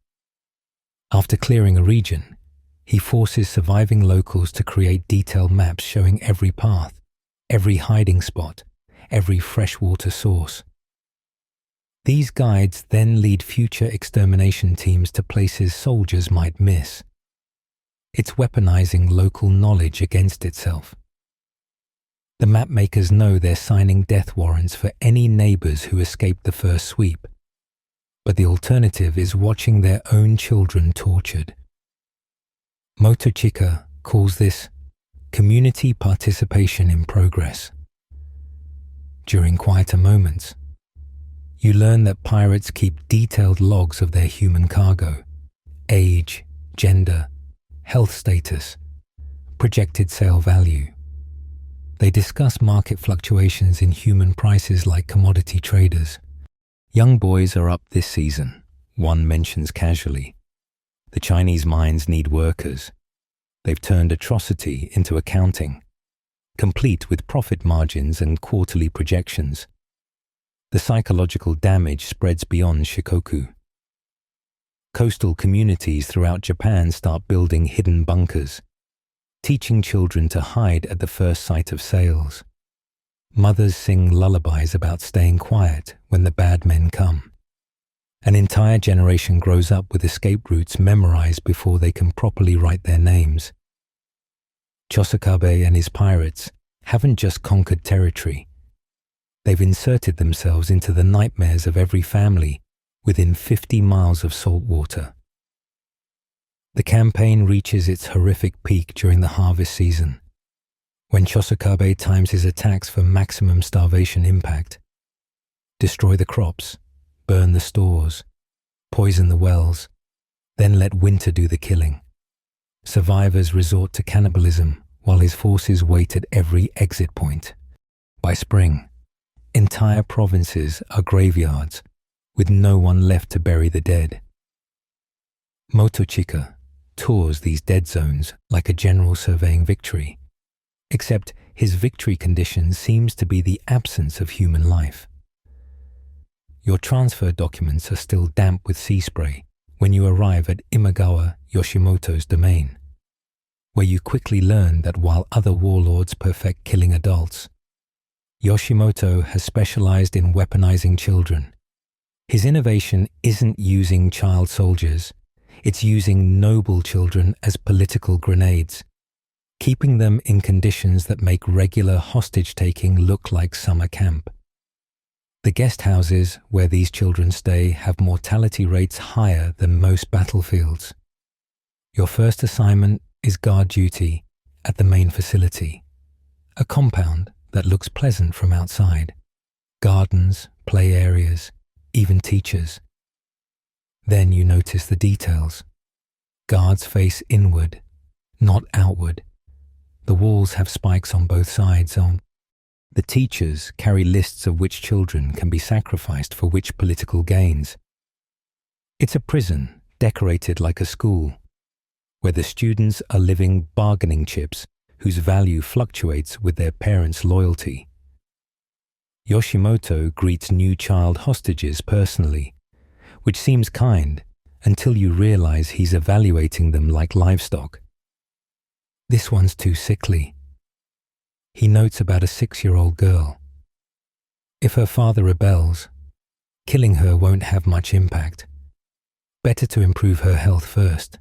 A: After clearing a region, he forces surviving locals to create detailed maps showing every path, every hiding spot, every freshwater source. These guides then lead future extermination teams to places soldiers might miss. It's weaponizing local knowledge against itself. The mapmakers know they're signing death warrants for any neighbors who escape the first sweep, but the alternative is watching their own children tortured. Motochika calls this community participation in progress. During quieter moments, you learn that pirates keep detailed logs of their human cargo, age, gender, health status, projected sale value. They discuss market fluctuations in human prices like commodity traders. Young boys are up this season, one mentions casually. The Chinese mines need workers. They've turned atrocity into accounting, complete with profit margins and quarterly projections. The psychological damage spreads beyond Shikoku. Coastal communities throughout Japan start building hidden bunkers, teaching children to hide at the first sight of sails. Mothers sing lullabies about staying quiet when the bad men come. An entire generation grows up with escape routes memorized before they can properly write their names. Chosokabe and his pirates haven't just conquered territory. They've inserted themselves into the nightmares of every family within 50 miles of salt water. The campaign reaches its horrific peak during the harvest season, when Chosokabe times his attacks for maximum starvation impact. Destroy the crops, burn the stores, poison the wells, then let winter do the killing. Survivors resort to cannibalism while his forces wait at every exit point. By spring, entire provinces are graveyards, with no one left to bury the dead. Motochika tours these dead zones like a general surveying victory, except his victory condition seems to be the absence of human life. Your transfer documents are still damp with sea spray when you arrive at Imagawa Yoshimoto's domain, where you quickly learn that while other warlords perfect killing adults, Yoshimoto has specialized in weaponizing children. His innovation isn't using child soldiers, it's using noble children as political grenades, keeping them in conditions that make regular hostage-taking look like summer camp. The guest houses where these children stay have mortality rates higher than most battlefields. Your first assignment is guard duty at the main facility, a compound that looks pleasant from outside. Gardens, play areas, even teachers. Then you notice the details. Guards face inward, not outward. The walls have spikes on both sides. The teachers carry lists of which children can be sacrificed for which political gains. It's a prison decorated like a school, where the students are living bargaining chips whose value fluctuates with their parents' loyalty. Yoshimoto greets new child hostages personally, which seems kind until you realize he's evaluating them like livestock. This one's too sickly. He notes about a 6-year-old girl. If her father rebels, killing her won't have much impact. Better to improve her health first.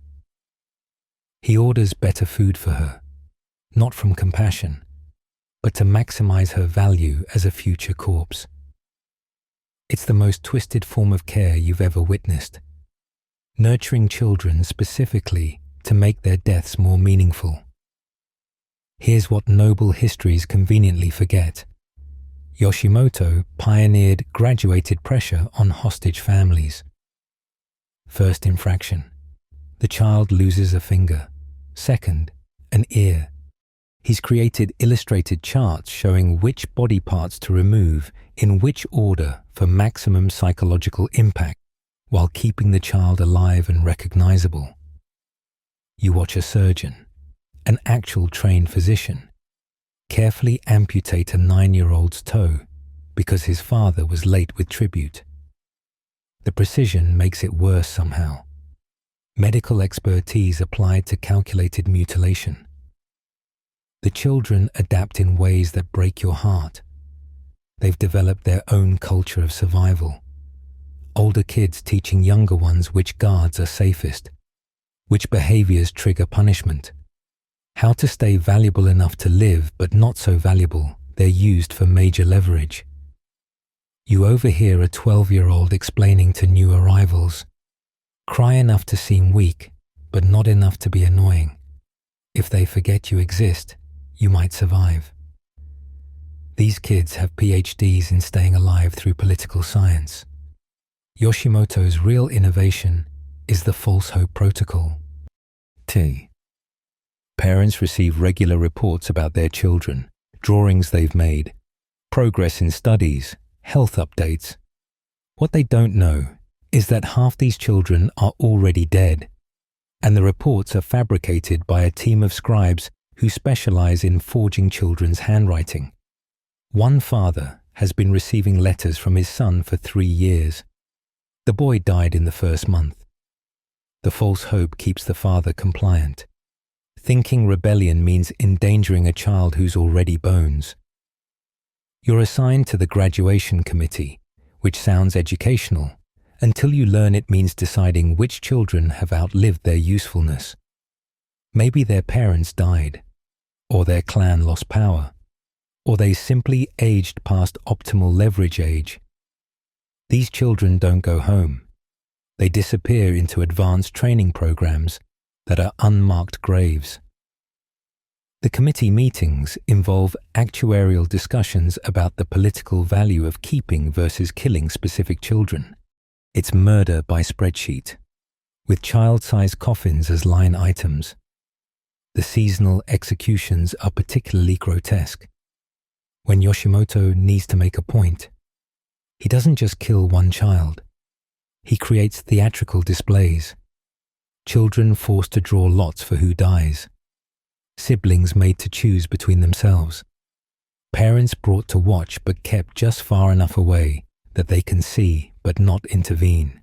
A: He orders better food for her, not from compassion, but to maximize her value as a future corpse. It's the most twisted form of care you've ever witnessed, nurturing children specifically to make their deaths more meaningful. Here's what noble histories conveniently forget. Yoshimoto pioneered graduated pressure on hostage families. First infraction. The child loses a finger. Second, an ear. He's created illustrated charts showing which body parts to remove in which order for maximum psychological impact while keeping the child alive and recognizable. You watch a surgeon, an actual trained physician, carefully amputate a 9-year-old's toe because his father was late with tribute. The precision makes it worse somehow. Medical expertise applied to calculated mutilation. The children adapt in ways that break your heart. They've developed their own culture of survival. Older kids teaching younger ones which guards are safest, which behaviors trigger punishment, how to stay valuable enough to live but not so valuable they're used for major leverage. You overhear a 12-year-old explaining to new arrivals, cry enough to seem weak, but not enough to be annoying. If they forget you exist, you might survive. These kids have PhDs in staying alive through political science. Yoshimoto's real innovation is the false hope protocol. T. Parents receive regular reports about their children, drawings they've made, progress in studies, health updates. What they don't know is that half these children are already dead, and the reports are fabricated by a team of scribes who specialize in forging children's handwriting. One father has been receiving letters from his son for 3 years. The boy died in the first month. The false hope keeps the father compliant, thinking rebellion means endangering a child who's already bones. You're assigned to the graduation committee, which sounds educational, until you learn it means deciding which children have outlived their usefulness. Maybe their parents died, or their clan lost power, or they simply aged past optimal leverage age. These children don't go home. They disappear into advanced training programs that are unmarked graves. The committee meetings involve actuarial discussions about the political value of keeping versus killing specific children. It's murder by spreadsheet, with child-sized coffins as line items. The seasonal executions are particularly grotesque. When Yoshimoto needs to make a point, he doesn't just kill one child. He creates theatrical displays. Children forced to draw lots for who dies. Siblings made to choose between themselves. Parents brought to watch but kept just far enough away that they can see but not intervene.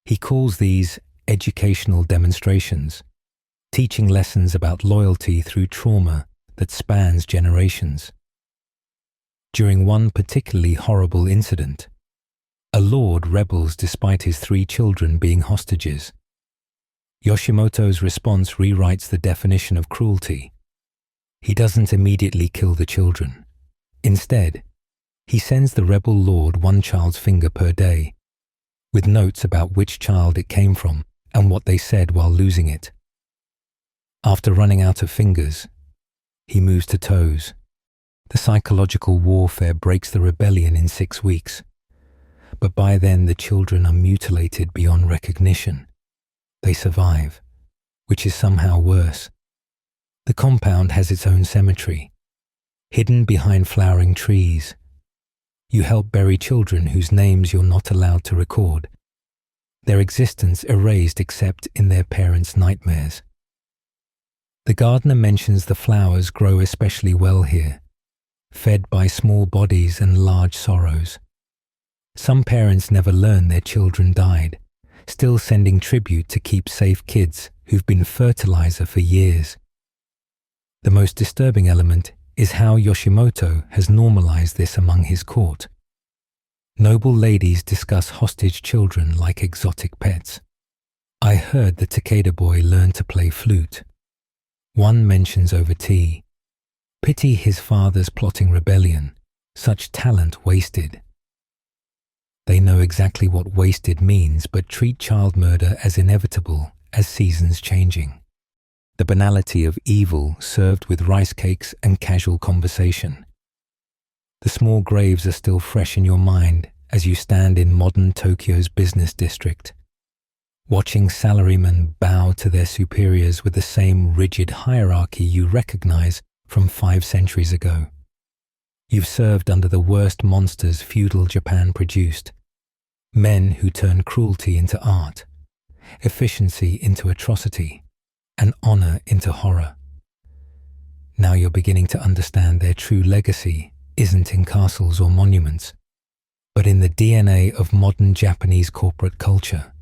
A: He calls these educational demonstrations, teaching lessons about loyalty through trauma that spans generations. During one particularly horrible incident, a lord rebels despite his 3 children being hostages. Yoshimoto's response rewrites the definition of cruelty. He doesn't immediately kill the children. Instead, he sends the rebel lord 1 child's finger per day, with notes about which child it came from and what they said while losing it. After running out of fingers, he moves to toes. The psychological warfare breaks the rebellion in 6 weeks. But by then the children are mutilated beyond recognition. They survive, which is somehow worse. The compound has its own cemetery, hidden behind flowering trees. You help bury children whose names you're not allowed to record, their existence erased except in their parents' nightmares. The gardener mentions the flowers grow especially well here, fed by small bodies and large sorrows. Some parents never learn their children died, still sending tribute to keep safe kids who've been fertilizer for years. The most disturbing element is how Yoshimoto has normalized this among his court. Noble ladies discuss hostage children like exotic pets. I heard the Takeda boy learn to play flute. One mentions over tea. Pity his father's plotting rebellion, such talent wasted. They know exactly what wasted means but treat child murder as inevitable as seasons changing. The banality of evil served with rice cakes and casual conversation. The small graves are still fresh in your mind as you stand in modern Tokyo's business district, watching salarymen bow to their superiors with the same rigid hierarchy you recognize from 5 centuries ago. You've served under the worst monsters feudal Japan produced, men who turn cruelty into art, efficiency into atrocity, and honor into horror. Now you're beginning to understand their true legacy isn't in castles or monuments, but in the DNA of modern Japanese corporate culture.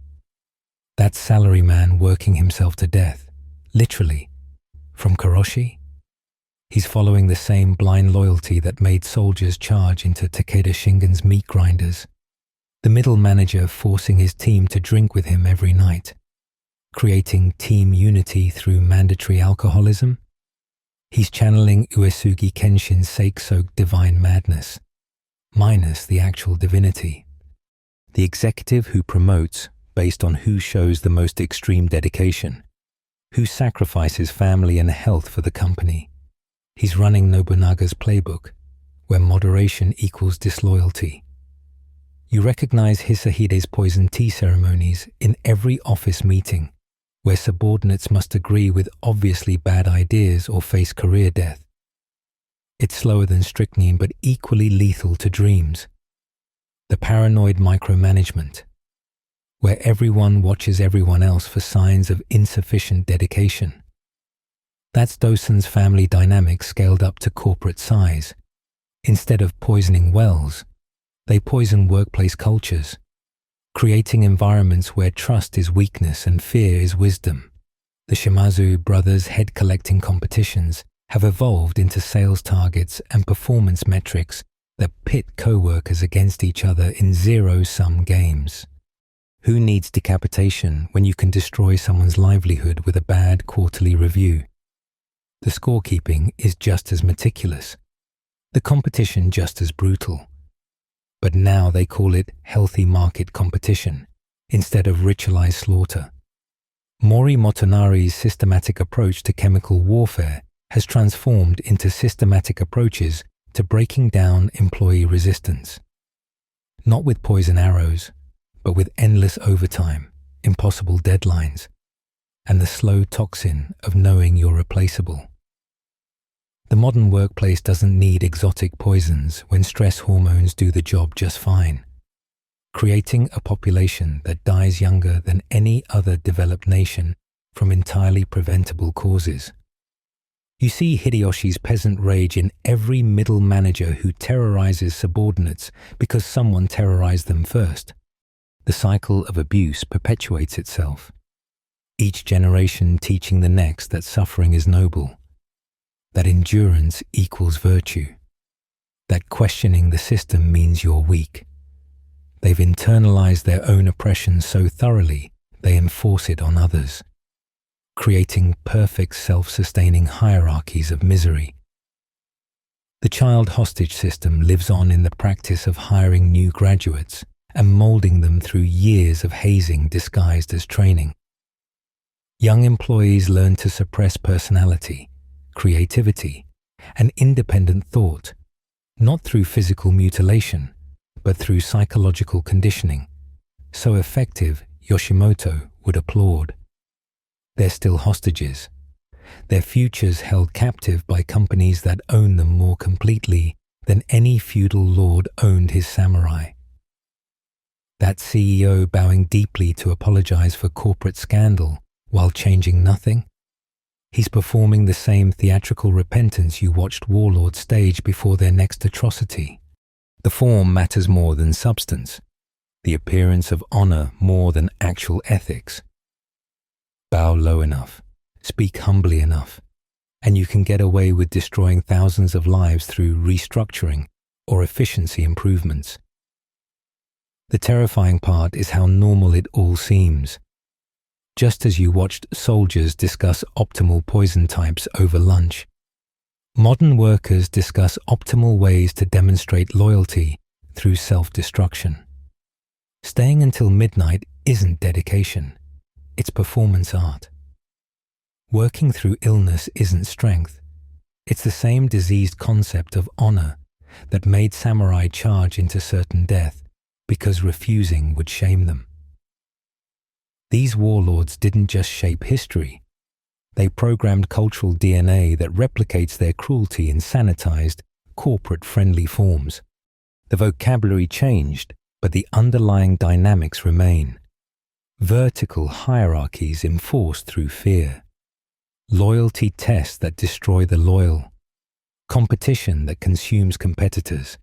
A: That salaryman working himself to death, literally, from Karoshi? He's following the same blind loyalty that made soldiers charge into Takeda Shingen's meat grinders. The middle manager forcing his team to drink with him every night, creating team unity through mandatory alcoholism. He's channeling Uesugi Kenshin's sake-soaked divine madness, minus the actual divinity. The executive who promotes based on who shows the most extreme dedication, who sacrifices family and health for the company. He's running Nobunaga's playbook, where moderation equals disloyalty. You recognize Hisahide's poison tea ceremonies in every office meeting, where subordinates must agree with obviously bad ideas or face career death. It's slower than strychnine but equally lethal to dreams. The paranoid micromanagement, where everyone watches everyone else for signs of insufficient dedication. That's Dosen's family dynamic scaled up to corporate size. Instead of poisoning wells, they poison workplace cultures, creating environments where trust is weakness and fear is wisdom. The Shimazu brothers' head-collecting competitions have evolved into sales targets and performance metrics that pit co-workers against each other in zero-sum games. Who needs decapitation when you can destroy someone's livelihood with a bad quarterly review? The scorekeeping is just as meticulous, the competition just as brutal. But now they call it healthy market competition instead of ritualized slaughter. Mori Motonari's systematic approach to chemical warfare has transformed into systematic approaches to breaking down employee resistance. Not with poison arrows, but with endless overtime, impossible deadlines, and the slow toxin of knowing you're replaceable. The modern workplace doesn't need exotic poisons when stress hormones do the job just fine, creating a population that dies younger than any other developed nation from entirely preventable causes. You see Hideyoshi's peasant rage in every middle manager who terrorizes subordinates because someone terrorized them first. The cycle of abuse perpetuates itself, each generation teaching the next that suffering is noble, that endurance equals virtue, that questioning the system means you're weak. They've internalized their own oppression so thoroughly they enforce it on others, creating perfect self-sustaining hierarchies of misery. The child hostage system lives on in the practice of hiring new graduates and molding them through years of hazing disguised as training. Young employees learn to suppress personality, creativity, and independent thought, not through physical mutilation, but through psychological conditioning, so effective Yoshimoto would applaud. They're still hostages, their futures held captive by companies that own them more completely than any feudal lord owned his samurai. That CEO bowing deeply to apologize for corporate scandal while changing nothing? He's performing the same theatrical repentance you watched Warlords stage before their next atrocity. The form matters more than substance, the appearance of honor more than actual ethics. Bow low enough, speak humbly enough, and you can get away with destroying thousands of lives through restructuring or efficiency improvements. The terrifying part is how normal it all seems. Just as you watched soldiers discuss optimal poison types over lunch, modern workers discuss optimal ways to demonstrate loyalty through self-destruction. Staying until midnight isn't dedication, it's performance art. Working through illness isn't strength, it's the same diseased concept of honor that made samurai charge into certain death because refusing would shame them. These warlords didn't just shape history, they programmed cultural DNA that replicates their cruelty in sanitized, corporate-friendly forms. The vocabulary changed, but the underlying dynamics remain. Vertical hierarchies enforced through fear. Loyalty tests that destroy the loyal. Competition that consumes competitors.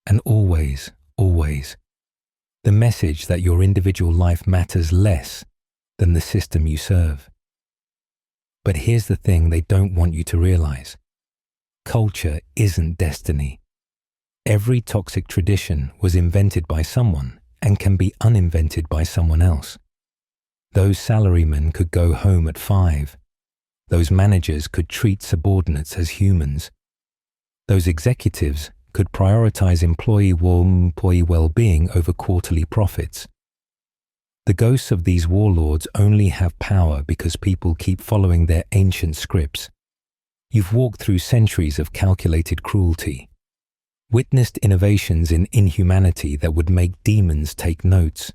A: And always, the message that your individual life matters less than the system you serve. But here's the thing they don't want you to realize. Culture isn't destiny. Every toxic tradition was invented by someone and can be uninvented by someone else. Those salarymen could go home at 5. Those managers could treat subordinates as humans. Those executives could prioritize employee well-being over quarterly profits. The ghosts of these warlords only have power because people keep following their ancient scripts. You've walked through centuries of calculated cruelty, witnessed innovations in inhumanity that would make demons take notes.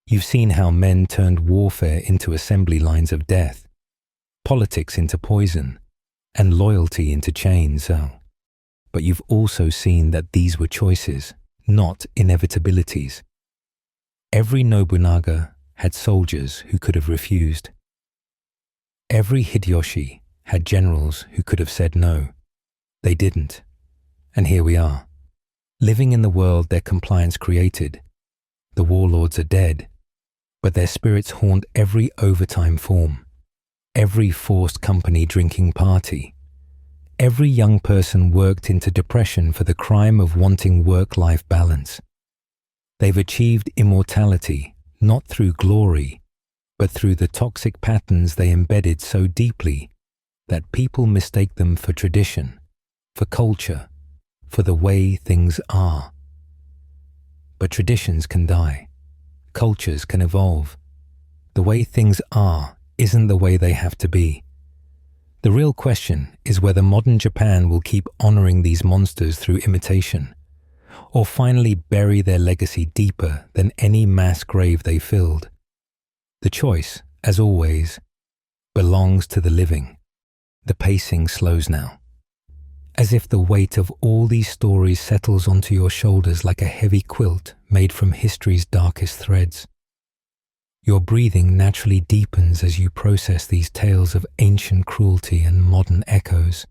A: You've seen how men turned warfare into assembly lines of death, politics into poison, and loyalty into chains. But you've also seen that these were choices, not inevitabilities. Every Nobunaga had soldiers who could have refused. Every Hideyoshi had generals who could have said no. They didn't. And here we are, living in the world their compliance created. The warlords are dead, but their spirits haunt every overtime form, every forced company drinking party. Every young person worked into depression for the crime of wanting work-life balance. They've achieved immortality, not through glory, but through the toxic patterns they embedded so deeply that people mistake them for tradition, for culture, for the way things are. But traditions can die. Cultures can evolve. The way things are isn't the way they have to be. The real question is whether modern Japan will keep honoring these monsters through imitation, or finally bury their legacy deeper than any mass grave they filled. The choice, as always, belongs to the living. The pacing slows now, as if the weight of all these stories settles onto your shoulders like a heavy quilt made from history's darkest threads. Your breathing naturally deepens as you process these tales of ancient cruelty and modern echoes.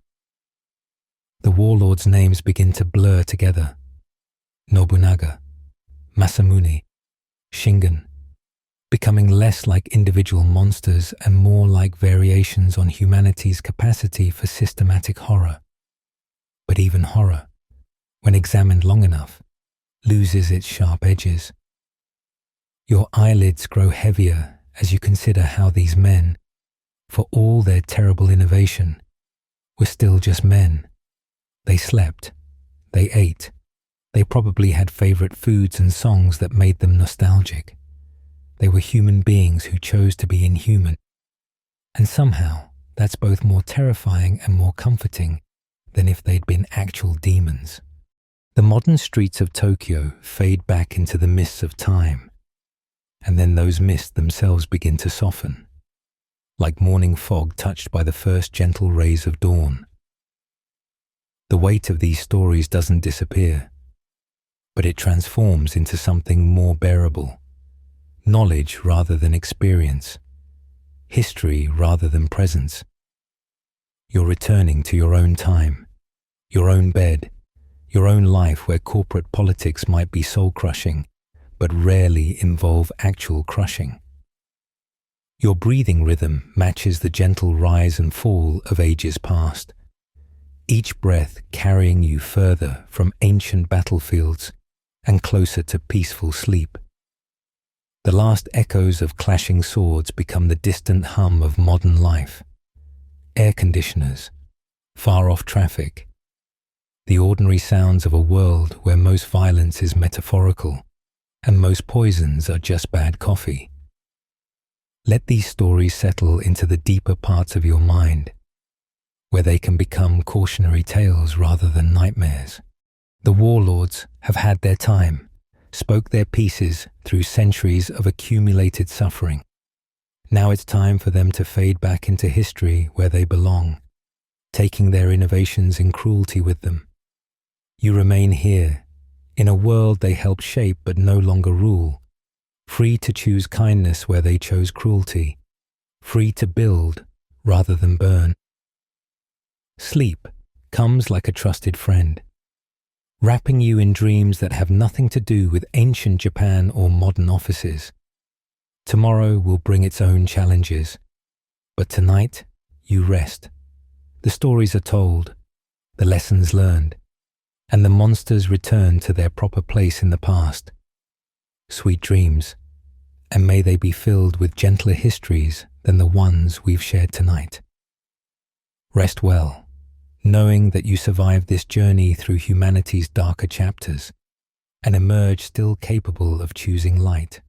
A: The warlords' names begin to blur together. Nobunaga, Masamune, Shingen, becoming less like individual monsters and more like variations on humanity's capacity for systematic horror. But even horror, when examined long enough, loses its sharp edges. Your eyelids grow heavier as you consider how these men, for all their terrible innovation, were still just men. They slept, they ate, they probably had favorite foods and songs that made them nostalgic. They were human beings who chose to be inhuman. And somehow, that's both more terrifying and more comforting than if they'd been actual demons. The modern streets of Tokyo fade back into the mists of time, and then those mists themselves begin to soften, like morning fog touched by the first gentle rays of dawn. The weight of these stories doesn't disappear, but it transforms into something more bearable. Knowledge rather than experience, history rather than presence. You're returning to your own time, your own bed, your own life where corporate politics might be soul-crushing, but rarely involve actual crushing. Your breathing rhythm matches the gentle rise and fall of ages past, each breath carrying you further from ancient battlefields and closer to peaceful sleep. The last echoes of clashing swords become the distant hum of modern life. Air conditioners, far-off traffic, the ordinary sounds of a world where most violence is metaphorical and most poisons are just bad coffee. Let these stories settle into the deeper parts of your mind, where they can become cautionary tales rather than nightmares. The warlords have had their time, spoke their pieces through centuries of accumulated suffering. Now it's time for them to fade back into history where they belong, taking their innovations in cruelty with them. You remain here, in a world they helped shape but no longer rule, free to choose kindness where they chose cruelty, free to build rather than burn. Sleep comes like a trusted friend, wrapping you in dreams that have nothing to do with ancient Japan or modern offices. Tomorrow will bring its own challenges, but tonight you rest. The stories are told, the lessons learned, and the monsters return to their proper place in the past. Sweet dreams, and may they be filled with gentler histories than the ones we've shared tonight. Rest well, knowing that you survived this journey through humanity's darker chapters and emerge still capable of choosing light.